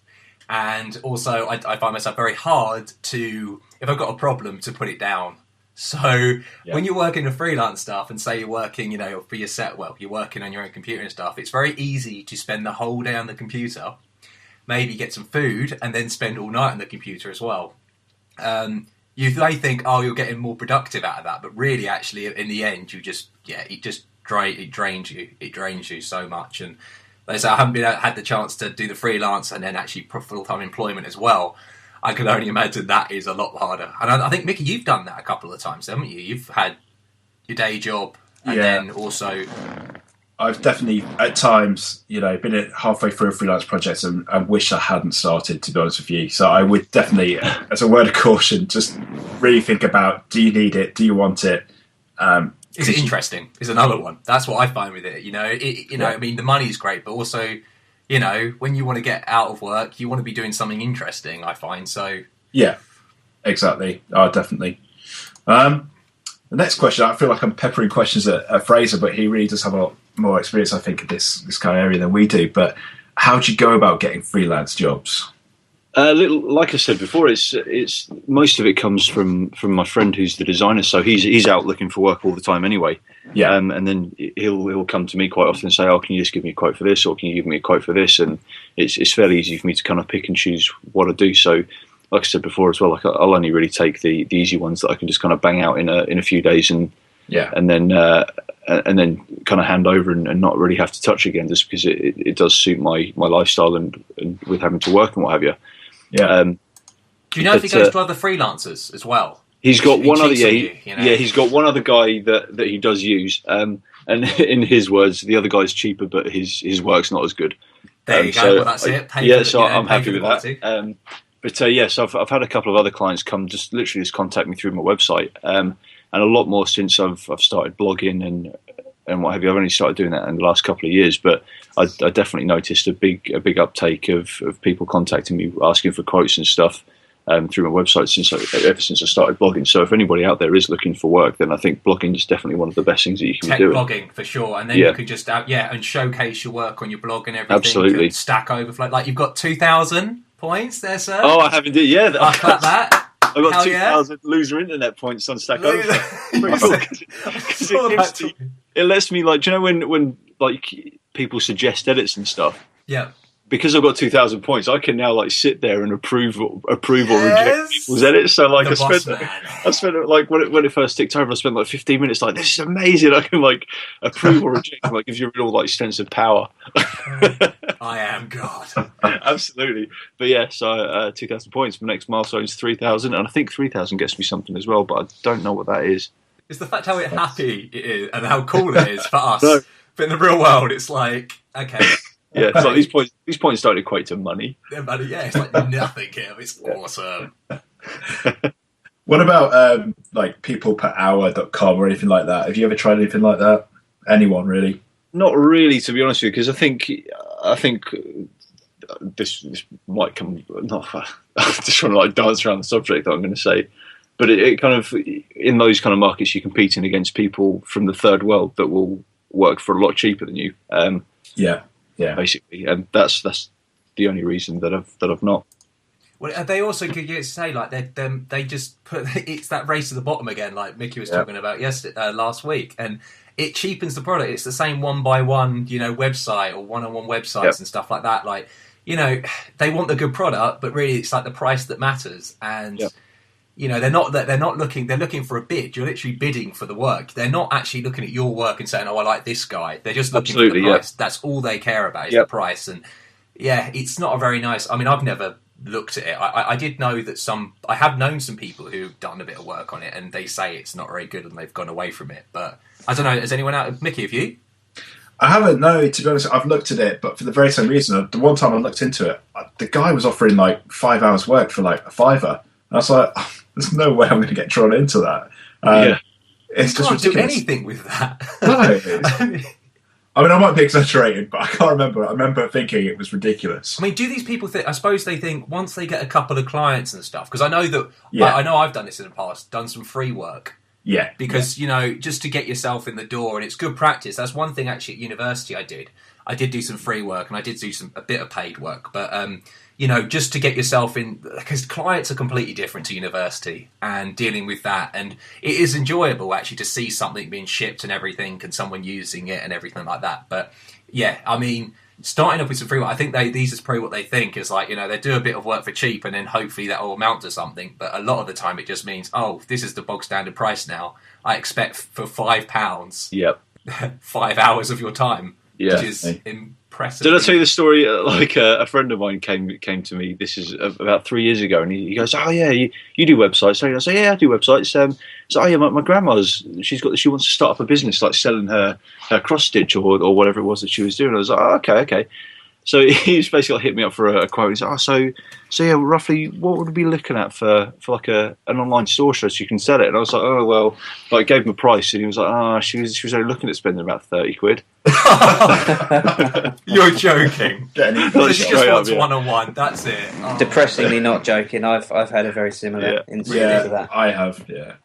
And also, I find myself very hard to, if I've got a problem, to put it down. So when you're working with freelance stuff and say you're working, for your set, you're working on your own computer and stuff, it's very easy to spend the whole day on the computer, maybe get some food, and then spend all night on the computer as well. You may think, you're getting more productive out of that, but really, actually, in the end, it drains you. It drains you so much. And like I say, I haven't had the chance to do the freelance and then actually full-time employment as well. I can only imagine that is a lot harder. And I think, Mickey, you've done that a couple of times, haven't you? You've had your day job and then also... I've definitely, at times, been halfway through a freelance project and wish I hadn't started, to be honest with you. So I would definitely, as a word of caution, just really think about, do you need it? Do you want it? Is it interesting? Is another one. That's what I find with it. I mean, the money's great, but also, when you want to get out of work, you want to be doing something interesting, I find. So yeah, exactly. Definitely. The next question, I feel like I'm peppering questions at Fraser, but he really does have a lot more experience, I think, in this kind of area than we do. But how do you go about getting freelance jobs? Like I said before, it's most of it comes from my friend who's the designer. So he's out looking for work all the time anyway. Yeah. And then he'll come to me quite often and say, "Oh, can you just give me a quote for this, or can you give me a quote for this?" And it's fairly easy for me to kind of pick and choose what I do. So like I said before as well, like I'll only really take the easy ones that I can just kind of bang out in a few days and then kind of hand over and not really have to touch again, just because it does suit my lifestyle and with having to work and what have you. Yeah. Do you know if he goes to other freelancers as well? He's got one other, yeah, he's got one other guy that he does use. And in his words, the other guy's cheaper, but his work's not as good. There you go. Well, that's it. I'm happy with that. So I've had a couple of other clients come just contact me through my website, and a lot more since I've started blogging and what have you. I've only started doing that in the last couple of years, but I definitely noticed a big uptake of people contacting me asking for quotes and stuff through my website ever since I started blogging. So if anybody out there is looking for work, then I think blogging is definitely one of the best things that you can be doing. Blogging for sure, and then you could just and showcase your work on your blog and everything. Absolutely. Stack Overflow, like you've got 2,000 points there, sir. Oh, I have indeed. Yeah, I clap that. I've got 2,000 loser internet points on Stack Overflow. It lets me, like, do you know when like people suggest edits and stuff? Yeah. Because I've got 2,000 points, I can now like sit there and approve or reject people's edits. So like I spent like when it first ticked over, I spent like 15 minutes like, this is amazing. I can like approve or reject. Like gives you a real like sense of power. I am God. Absolutely. But yeah, so 2,000 points. My next milestone is 3,000, and I think 3,000 gets me something as well, but I don't know what that is. It's the fact how happy it is and how cool it is for us. No. But in the real world, it's like, okay. Yeah, it's like these points don't equate to money. Money, yeah, it's like nothing here. It's awesome. What about like peopleperhour.com or anything like that? Have you ever tried anything like that? Anyone really? Not really, to be honest with you, because I think this might come. Not I'm just trying to like dance around the subject that I'm going to say, but it kind of in those kind of markets you're competing against people from the third world that will work for a lot cheaper than you. Yeah, basically, and that's the only reason that I've not. Well, they also could say like they just put it's that race to the bottom again, like Mickey was talking about last week, and it cheapens the product. It's the same one-by-one, website or one-on-one websites and stuff like that. Like, they want the good product, but really it's like the price that matters, and. They're not looking. They're looking for a bid. You're literally bidding for the work. They're not actually looking at your work and saying, "Oh, I like this guy." They're just looking for the price. That's all they care about is the price. And it's not a very nice. I mean, I've never looked at it. I did know that I have known some people who've done a bit of work on it, and they say it's not very good, and they've gone away from it. But I don't know. Has anyone out? Mickey, have you? I haven't. No, to be honest, I've looked at it, but for the very same reason. The one time I looked into it, the guy was offering like 5 hours work for like a $5, and I was like. There's no way I'm going to get drawn into that. It's just ridiculous. Do anything with that. No. I mean, I might be exaggerating, but I can't remember. I remember thinking it was ridiculous. I mean, do these people think? I suppose they think once they get a couple of clients and stuff. Because I know that I know I've done this in the past. Done some free work. Yeah. Because just to get yourself in the door, and it's good practice. That's one thing actually at university I did. I did do some free work, and I did do a bit of paid work, but. Just to get yourself in, because clients are completely different to university and dealing with that. And it is enjoyable actually to see something being shipped and everything and someone using it and everything like that. But yeah, I mean, starting off with some free work, I think these is probably what they think is like, they do a bit of work for cheap and then hopefully that will amount to something. But a lot of the time it just means, oh, this is the bog standard price now. I expect for £5, 5 hours of your time, which is impressive. Did I tell you the story? Like a friend of mine came to me. This is about 3 years ago, and he goes, "Oh yeah, you do websites?" So I say, "Yeah, I do websites." So oh yeah, my grandma's she wants to start up a business like selling her cross stitch or whatever it was that she was doing. I was like, oh, okay. So he's basically hit me up for a quote. He's like, so yeah, roughly what would we be looking at for like an online store so you can sell it? And I was like, oh well, like gave him a price, and he was like, she was only looking at spending about 30 quid. You're joking. She just wants one-on-one. That's it. Oh. Depressingly not joking. I've had a very similar incident to that. I have. Yeah,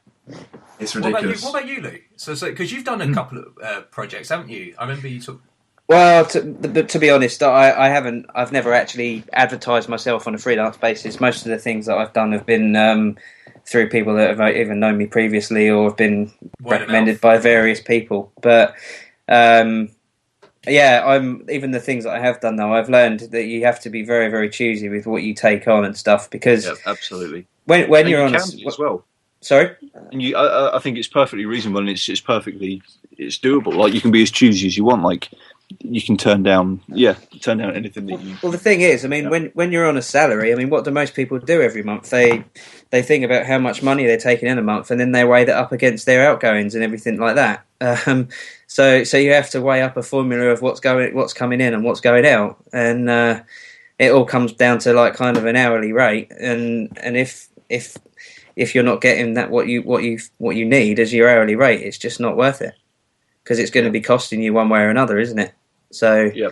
it's ridiculous. What about you, Lou? So because you've done a couple of projects, haven't you? I remember you took. Well, to be honest, I haven't. I've never actually advertised myself on a freelance basis. Most of the things that I've done have been through people that have either known me previously or have been recommended by various people. But Yeah, even the things that I have done though, I've learned that you have to be very, very choosy with what you take on and stuff, because Yeah, absolutely. when And you're you on can be as well. sorry, And I think it's perfectly reasonable, and it's perfectly, it's doable. Like, you can be as choosy as you want. Like, you can turn down anything that you. well, the thing is, I mean, Yeah. when you're on a salary, I mean, what do most people do every month? They think about how much money they're taking in a month, and then they weigh that up against their outgoings and everything like that. So you have to weigh up a formula of what's coming in and what's going out, and it all comes down to like kind of an hourly rate, and if you're not getting that what you need as your hourly rate, it's just not worth it, because it's going to be costing you one way or another, isn't it? So, Yeah.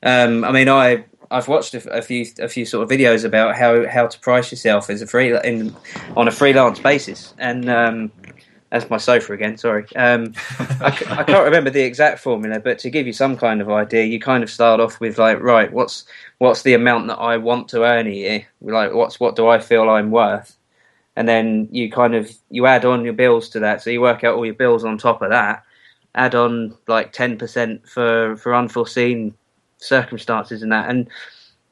I mean, I've watched a few sort of videos about how to price yourself as on a freelance basis, and that's my sofa again. Sorry, I can't remember the exact formula, but to give you some kind of idea, you kind of start off with like, right, what's the amount that I want to earn a year? Like, what do I feel I'm worth? And then you add on your bills to that, so you work out all your bills on top of that. Add on like 10% for unforeseen circumstances and that, and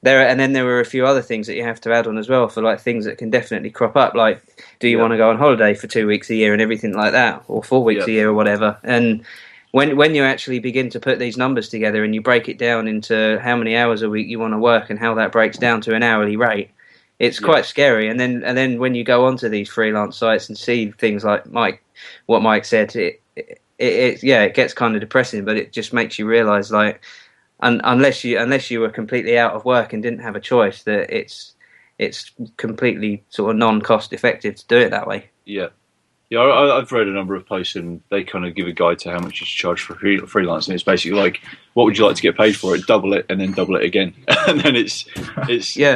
then there were a few other things that you have to add on as well, for like things that can definitely crop up, like do you want to go on holiday for 2 weeks a year and everything like that, or 4 weeks a year or whatever. And when you actually begin to put these numbers together and you break it down into how many hours a week you want to work and how that breaks down to an hourly rate, it's quite scary. And then when you go onto these freelance sites and see things like what Mike said, it gets kind of depressing, but it just makes you realise, like, unless you were completely out of work and didn't have a choice, that it's completely sort of non-cost effective to do it that way. Yeah. Yeah, I've read a number of posts, and they kind of give a guide to how much you should charge for freelance, and it's basically like, what would you like to get paid for it? Double it, and then double it again, and then it's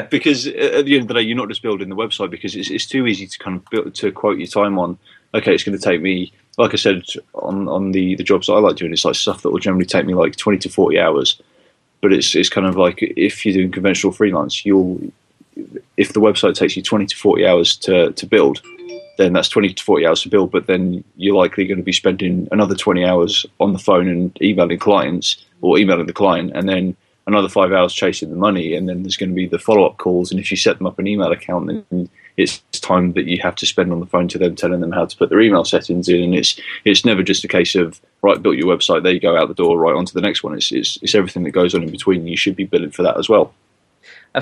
because at the end of the day, you're not just building the website, because it's too easy to kind of to quote your time on. Okay, it's going to take me, like I said, on the jobs that I like doing, it's like stuff that will generally take me like 20 to 40 hours, but it's kind of like, if you're doing conventional freelance, if the website takes you 20 to 40 hours to build, then that's 20 to 40 hours to build, but then you're likely going to be spending another 20 hours on the phone and emailing clients, or emailing the client, and then another 5 hours chasing the money, and then there's going to be the follow-up calls, and if you set them up an email account, then it's time that you have to spend on the phone to them, telling them how to put their email settings in, and it's never just a case of, right, built your website, there you go, out the door, right on to the next one. It's everything that goes on in between. You should be billing for that as well. A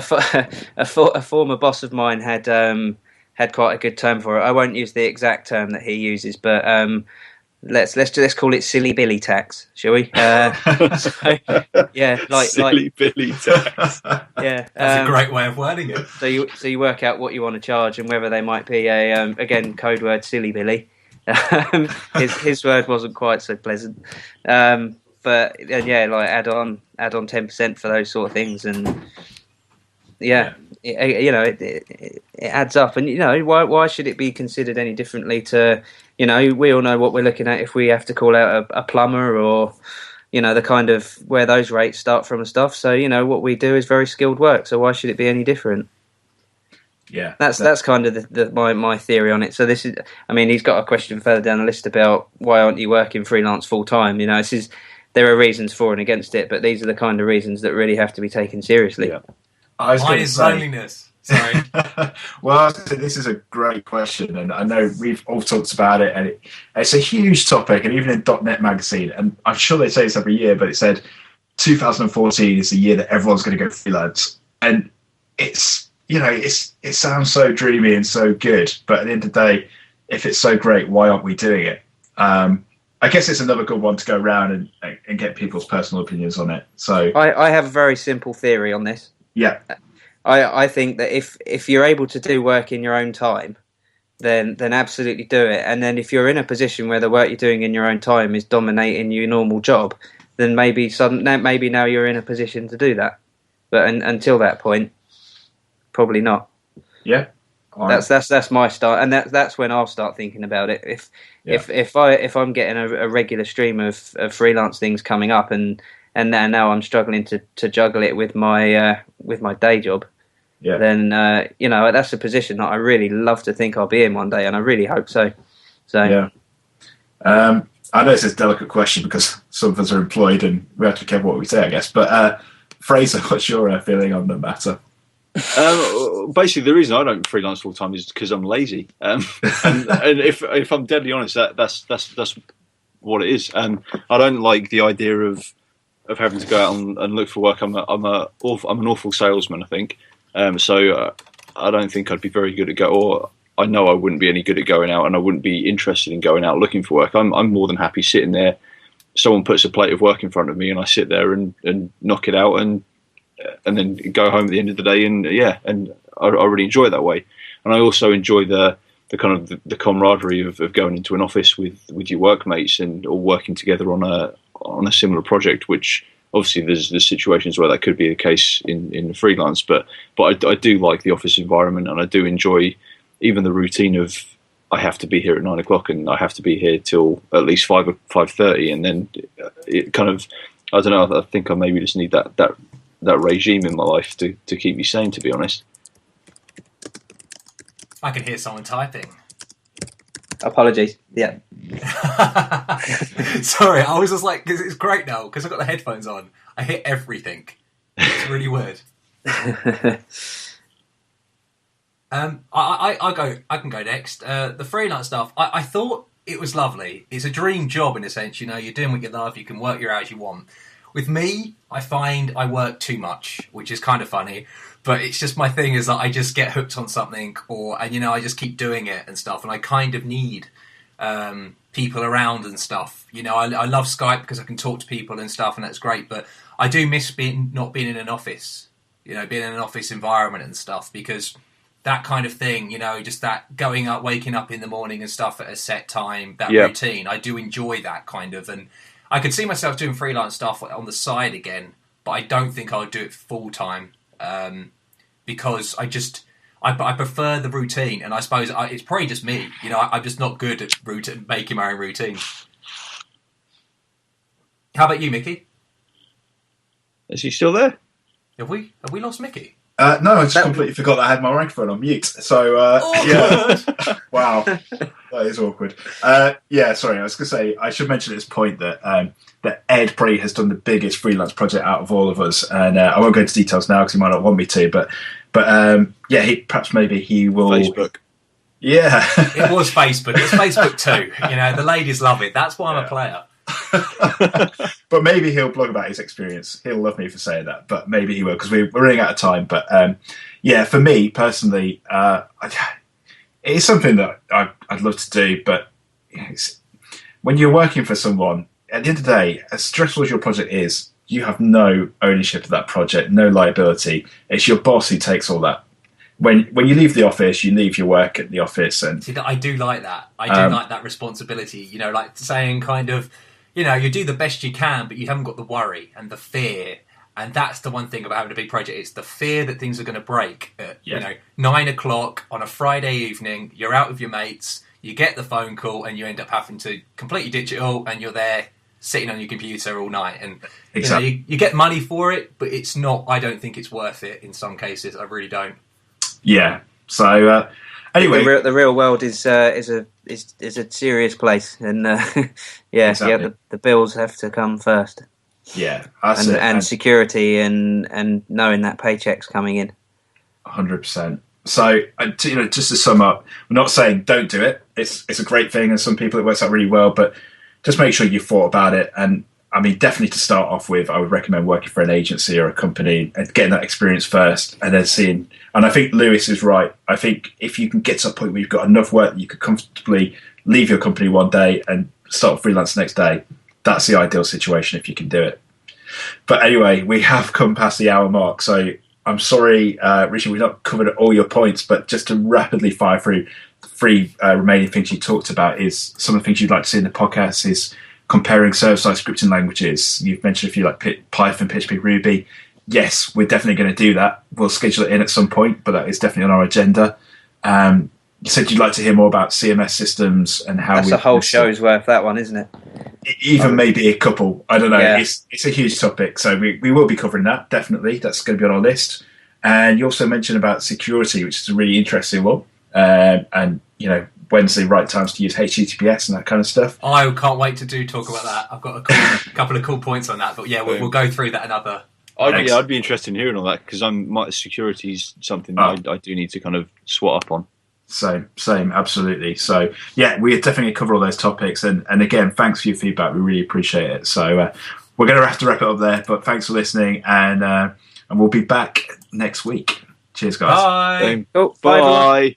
former boss of mine had quite a good term for it. I won't use the exact term that he uses, but let's call it silly Billy tax, shall we? Silly Billy tax. Yeah, that's a great way of wording it. So you work out what you want to charge, and whether they might be again, code word silly Billy. His word wasn't quite so pleasant, but like add on 10% for those sort of things, and it adds up. And why should it be considered any differently to, we all know what we're looking at if we have to call out a plumber, or the kind of where those rates start from and stuff. So what we do is very skilled work, so why should it be any different? Yeah, that's kind of my theory on it. So this is, I mean, he's got a question further down the list about why aren't you working freelance full time? There are reasons for and against it, but these are the kind of reasons that really have to be taken seriously. Yeah. Mine is loneliness. Sorry. Well, this is a great question, and I know we've all talked about it, and it's a huge topic, and even in .NET Magazine, and I'm sure they say this every year, but it said 2014 is the year that everyone's going to go freelance, and it's it sounds so dreamy and so good, but at the end of the day, if it's so great, why aren't we doing it? I guess it's another good one to go around and get people's personal opinions on it. So I have a very simple theory on this. Yeah, I think that if you're able to do work in your own time, then absolutely do it. And then if you're in a position where the work you're doing in your own time is dominating your normal job, then maybe now you're in a position to do that. But until that point, probably not. Yeah, that's my start, and that's when I'll start thinking about it. If I'm getting a regular stream of freelance things coming up, and now I'm struggling to juggle it with my day job, then that's a position that I really love to think I'll be in one day, and I really hope so. So yeah. I know it's a delicate question because some of us are employed and we have to be careful what we say, I guess. But Fraser, what's your feeling on the matter? Basically, the reason I don't freelance full time is because I'm lazy. And if I'm deadly honest, that's what it is. And I don't like the idea of having to go out and look for work. I'm an awful salesman, I think. So I don't think I'd be very good at or I know I wouldn't be any good at going out, and I wouldn't be interested in going out looking for work. I'm more than happy sitting there. Someone puts a plate of work in front of me, and I sit there and knock it out, and then go home at the end of the day. And I really enjoy it that way. And I also enjoy the kind of the camaraderie of going into an office with your workmates and or working together on a similar project. Which obviously there's situations where that could be the case in freelance, but I do like the office environment, and I do enjoy even the routine of I have to be here at 9 o'clock and I have to be here till at least 5:30, and then it kind of, I don't know, I think I maybe just need that regime in my life to keep me sane, to be honest. I can hear someone typing. Apologies. Yeah. Sorry, I was just like, 'cause it's great now because I've got the headphones on. I hear everything. It's really weird. I can go next. The freelance stuff, I thought it was lovely. It's a dream job in a sense, you know, you're doing what you love, you can work your hours you want. With me, I find I work too much, which is kind of funny, but it's just my thing is that I just get hooked on something and I just keep doing it and stuff, and I kind of need people around and stuff. You know, I love Skype because I can talk to people and stuff, and that's great, but I do miss not being in an office, you know, being in an office environment and stuff, because that kind of thing, you know, just that going up, waking up in the morning and stuff at a set time, that routine, I do enjoy that kind of, and I could see myself doing freelance stuff on the side again, but I don't think I would do it full time, because I prefer the routine, and I suppose it's probably just me, you know, I'm just not good at making my own routine. How about you, Mickey? Is he still there? Have we lost Mickey? No, I just completely forgot that I had my microphone on mute. So, yeah. Wow. That is awkward. Sorry, I was going to say, I should mention at this point that Ed probably has done the biggest freelance project out of all of us. And I won't go into details now because he might not want me to. But maybe he will... Facebook. Yeah. It was Facebook. It's Facebook too. You know, the ladies love it. That's why I'm a player. But maybe he'll blog about his experience. He'll love me for saying that, but maybe he will, because we're running out of time. But for me personally, it's something that I'd love to do, but when you're working for someone, at the end of the day, as stressful as your project is, you have no ownership of that project, no liability. It's your boss who takes all that. When you leave the office, you leave your work at the office. And see, I do like that. I do like that responsibility, you know, like saying kind of, you know, you do the best you can, but you haven't got the worry and the fear. And that's the one thing about having a big project. It's the fear that things are going to break at, you know, 9 o'clock on a Friday evening. You're out with your mates, you get the phone call, and you end up having to completely ditch it all, and you're there sitting on your computer all night. And exactly. You know, you get money for it, but it's not, I don't think it's worth it in some cases. I really don't. Yeah. So, anyway. The real world is a serious place, and exactly. the bills have to come first. Yeah, and security and knowing that paycheck's coming in. 100%. So, just to sum up, we're not saying don't do it. It's a great thing, and some people it works out really well. But just make sure you've thought about it. And I mean, definitely to start off with, I would recommend working for an agency or a company and getting that experience first, and then seeing. And I think Lewis is right. I think if you can get to a point where you've got enough work that you could comfortably leave your company one day and start freelance the next day, that's the ideal situation if you can do it. But anyway, we have come past the hour mark, so I'm sorry, Richard, we've not covered all your points, but just to rapidly fire through the three remaining things you talked about is some of the things you'd like to see in the podcast is comparing server-side scripting languages. You've mentioned a few like Python, PHP, Ruby. Yes, we're definitely going to do that. We'll schedule it in at some point, but that is definitely on our agenda. You said you'd like to hear more about CMS systems and how that's a whole show's worth, that one, isn't it? Even maybe a couple. I don't know. Yeah. It's a huge topic, so we will be covering that, definitely. That's going to be on our list. And you also mentioned about security, which is a really interesting one. And, when's the right times to use HTTPS and that kind of stuff. I can't wait to talk about that. I've got a couple of cool points on that, but yeah, we'll go through that another. I'd be interested in hearing all that because security's something that I do need to kind of swat up on. Same, absolutely. So yeah, we definitely cover all those topics, and again, thanks for your feedback. We really appreciate it. So we're going to have to wrap it up there, but thanks for listening, and we'll be back next week. Cheers, guys. Bye. Oh, Bye.